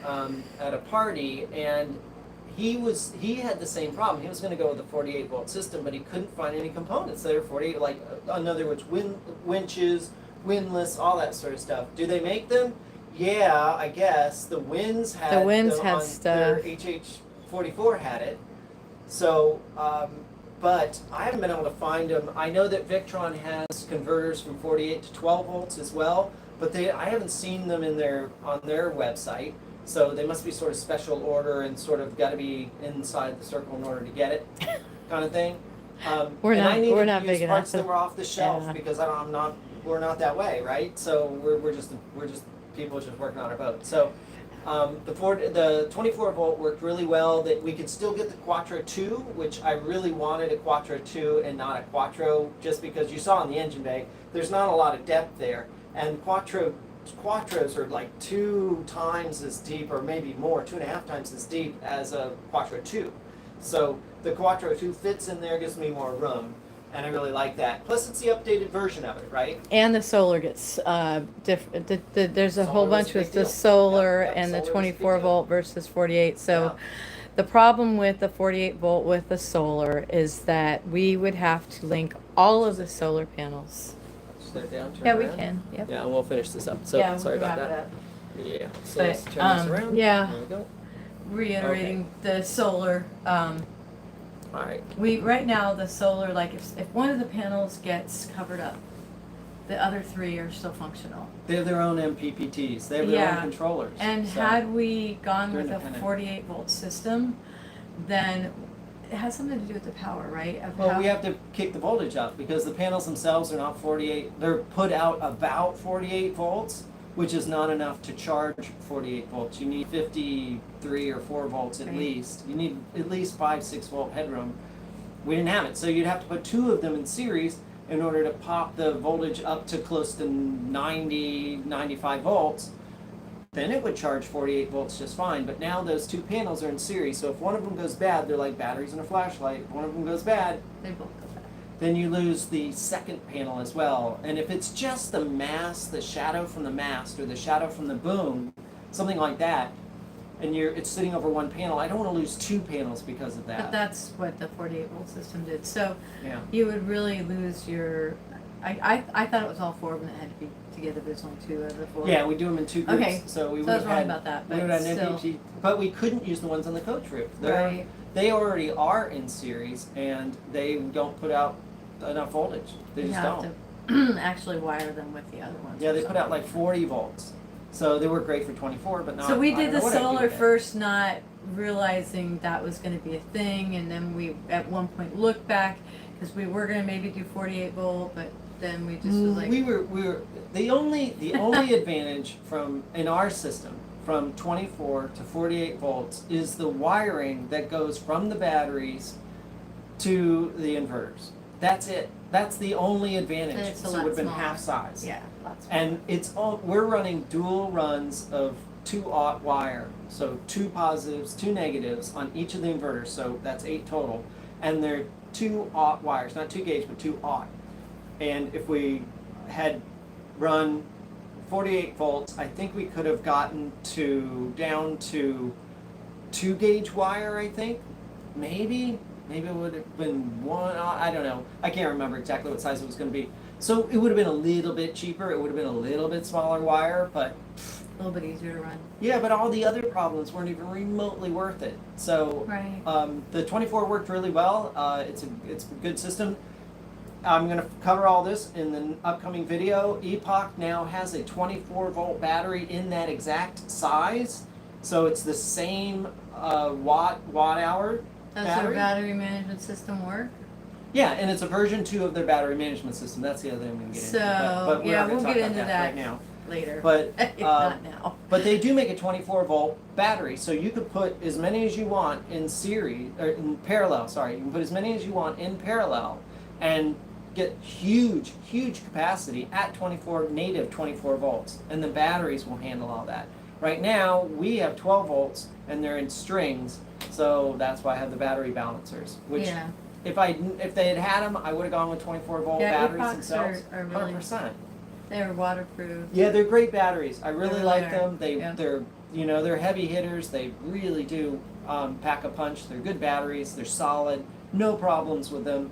at a party, and he had the same problem. He was going to go with a 48 volt system, but he couldn't find any components that are 48, like in other words, winches, windlass, all that sort of stuff. Do they make them? Yeah, I guess the Winds had had stuff. Their HH44 had it. So, but I haven't been able to find them. I know that Victron has converters from 48 to 12 volts as well, but I haven't seen them on their website. So they must be sort of special order and sort of got to be inside the circle in order to get it, kind of thing. We're and not- I need we're to not use big parts enough. that were off the shelf Yeah. because we're not that way, right? So we're just people just working on our boat. So the 24 volt worked really well. That we could still get the Quattro 2, which I really wanted a Quattro 2 and not a Quattro, just because you saw in the engine bay there's not a lot of depth there, and Quattros are like 2 times as deep, or maybe more, 2.5 times as deep as a Quattro 2. So the Quattro 2 fits in there, gives me more room, and I really like that. Plus, it's the updated version of it, right? And the solar gets different. There's a whole Solar was bunch a with big the deal. solar Yep, and the solar was a big 24 deal. volt versus 48. So Yeah. the problem with the 48 volt with the solar is that we would have to link all of the solar panels. Slow down, turn Yeah, we around. can. Yep. Yeah, and we'll finish this up. So Yeah, we sorry can about wrap that. it up. Yeah. So But, let's turn this around. yeah. There we go. Reiterating the solar. All right. We right now the solar, like if one of the panels gets covered up, the other 3 are still functional. They have their own MPPTs. They have their Yeah. own controllers. And so- had we gone They're with a independent. 48 volt system, then it has something to do with the power, right? Of Well, how- we have to kick the voltage up because the panels themselves are not 48. They're put out about 48 volts, which is not enough to charge 48 volts. You need 53 or 4 volts at Right. least. You need at least 5-6 volt headroom. We didn't have it, so you'd have to put 2 of them in series in order to pop the voltage up to close to 90, 95 volts. Then it would charge 48 volts just fine. But now those 2 panels are in series, so if one of them goes bad, they're like batteries in a flashlight. If one of them goes bad, They both go back. then you lose the second panel as well. And if it's just the mast, the shadow from the mast, or the shadow from the boom, something like that, and it's sitting over one panel, I don't want to lose 2 panels because of But that. that's what the 48 volt system did. So Yeah. you would really lose your. I thought it was all 4 of them that had to be together, but it's only 2 out of the 4. Yeah, we do them in 2 groups. Okay, So we so would I was have wrong had, about that, we would but have had still. MPPT, but we couldn't use the ones on the coach roof. Right. They already are in series, and they don't put out enough voltage. They You just have don't. to actually wire them with the other ones. Yeah, or they put out something. like 40 volts. So they were great for 24, but not. So we I did don't the know what I'd do solar with it. first, not realizing that was going to be a thing, and then we at one point looked back because we were going to maybe do 48 volt, but then we just was like, we were the only advantage in our system from 24 to 48 volts is the wiring that goes from the batteries to the inverters. That's it. That's the only advantage. And it's a So it lot would have been smaller. half size. Yeah, lots. More. And it's all, we're running dual runs of 2/0 wire. So 2 positives, 2 negatives on each of the inverters. So that's 8 total. And they're 2/0 wires, not 2 gauge, but 2/0. And if we had run 48 volts, I think we could have gotten down to 2 gauge wire, I think. Maybe it would have been 1, I don't know. I can't remember exactly what size it was going to be. So it would have been a little bit cheaper. It would have been a little bit smaller wire, but A little bit easier to run. yeah, but all the other problems weren't even remotely worth it. So Right. the 24 worked really well. It's a good system. I'm going to cover all this in the upcoming video. Epoch now has a 24 volt battery in that exact size. So it's the same watt hour Does battery. their battery management system work? Yeah, and it's a version 2 of their battery management system. That's the other thing I'm going to get So, into. But we're yeah, not gonna we'll talk get about into that that. right now. Later. But Not now. But they do make a 24 volt battery, so you could put as many as you want in series, or in parallel, sorry. You can put as many as you want in parallel and get huge capacity at native 24 volts. And the batteries will handle all that. Right now, we have 12 volts and they're in strings, so that's why I have the battery balancers, which Yeah. if they had had them, I would have gone with 24 volt Yeah, batteries Epochs themselves, are really- 100%. They're waterproof. Yeah, they're great batteries. I really really like are. them. Yeah. They're heavy hitters. They really do pack a punch. They're good batteries. They're solid. No problems with them,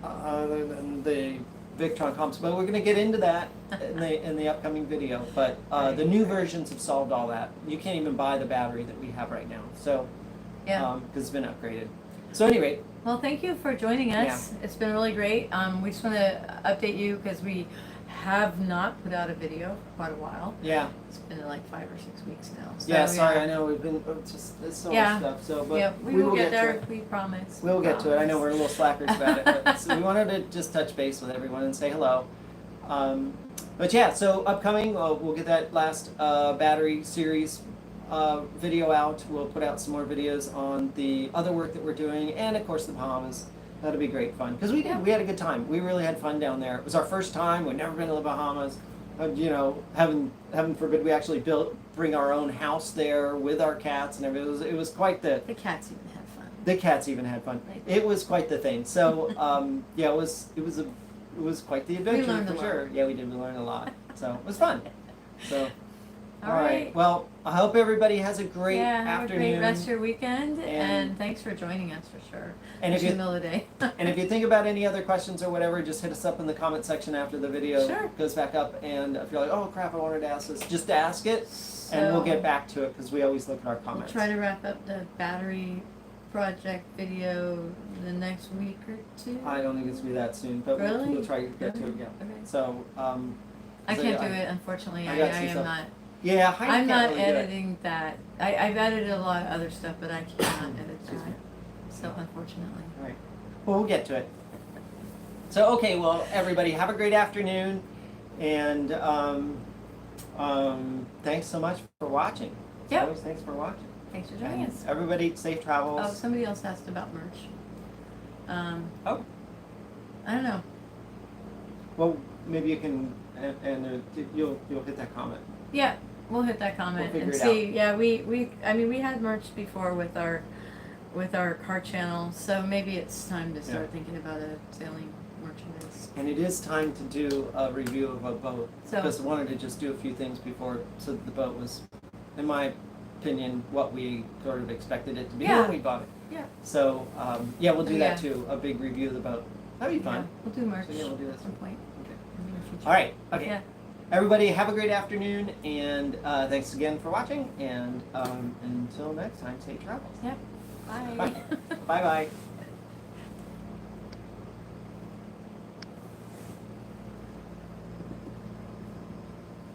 other than the Victron comps. But we're going to get into that in the upcoming video. But the new versions have solved all that. You can't even buy the battery that we have right now. So Yeah. because it's been upgraded. So anyway, Well, thank you for joining us. It's been really great. We just want to update you because we have not put out a video for quite a while. yeah. It's been like 5 or 6 weeks now. So, Yeah, sorry, I know we've been there's so Yeah. much stuff. So, but Yeah, we will get there. We promise. We'll get to it. I know we're a little slackers about it, but so we wanted to just touch base with everyone and say hello. But yeah, so upcoming, we'll get that last battery series video out. We'll put out some more videos on the other work that we're doing, and of course the Bahamas. That'll be great fun because we had a good time. We really had fun down there. It was our first time. We'd never been to the Bahamas. Heaven forbid we actually bring our own house there with our cats and everything. It was quite the. The cats even had fun. The cats even had fun. It was quite the thing. So yeah, it was quite the adventure learned for a lot. sure. Yeah, we did. We learned a lot. So it was fun. So All right. Well, I hope everybody has a great Have afternoon. a great rest of your weekend, and And- thanks for joining us for sure. And if Especially you- in the middle of the day. And if you think about any other questions or whatever, just hit us up in the comment section after the video Sure. goes back up. And if you're like, oh crap, I wanted to ask this, just ask it, and we'll get back to it because we always look at our We'll comments. try to wrap up the battery project video the next week or two. I don't think it's gonna be that soon, but Really? we'll try to get to it. Yeah. Okay. So I so, can't yeah, do it, unfortunately. I I got some am stuff. not. Yeah, I I'm can't not really do it. editing that. I've edited a lot of other stuff, but I cannot edit Excuse me. that. So unfortunately. All right. Well, we'll get to it. So, okay, well, everybody, have a great afternoon, and thanks so much for watching. As Yep. always, thanks for watching. Thanks for joining And us. everybody, safe travels. Oh, somebody else asked about merch. Oh, I don't know. well, maybe you can, and you'll hit that comment. Yeah, we'll hit that comment We'll and figure it see. Yeah, we had merch before with our car channel, so maybe it's time to start Yeah. thinking about a sailing merchandise. And it is time to do a review of a boat. So- Because I wanted to just do a few things before, so that the boat was, in my opinion, what we sort of expected it to be Yeah. when we bought it. Yeah. So, yeah, we'll do Oh, that yeah. too, a big review of the boat. That'd be Yeah, fun. we'll do merch So, yeah, we'll do that at some point Okay. in the near future. All right, okay. Yeah. Everybody, have a great afternoon, and thanks again for watching, and until next time, safe travels. Yep. Bye. Bye. Bye-bye.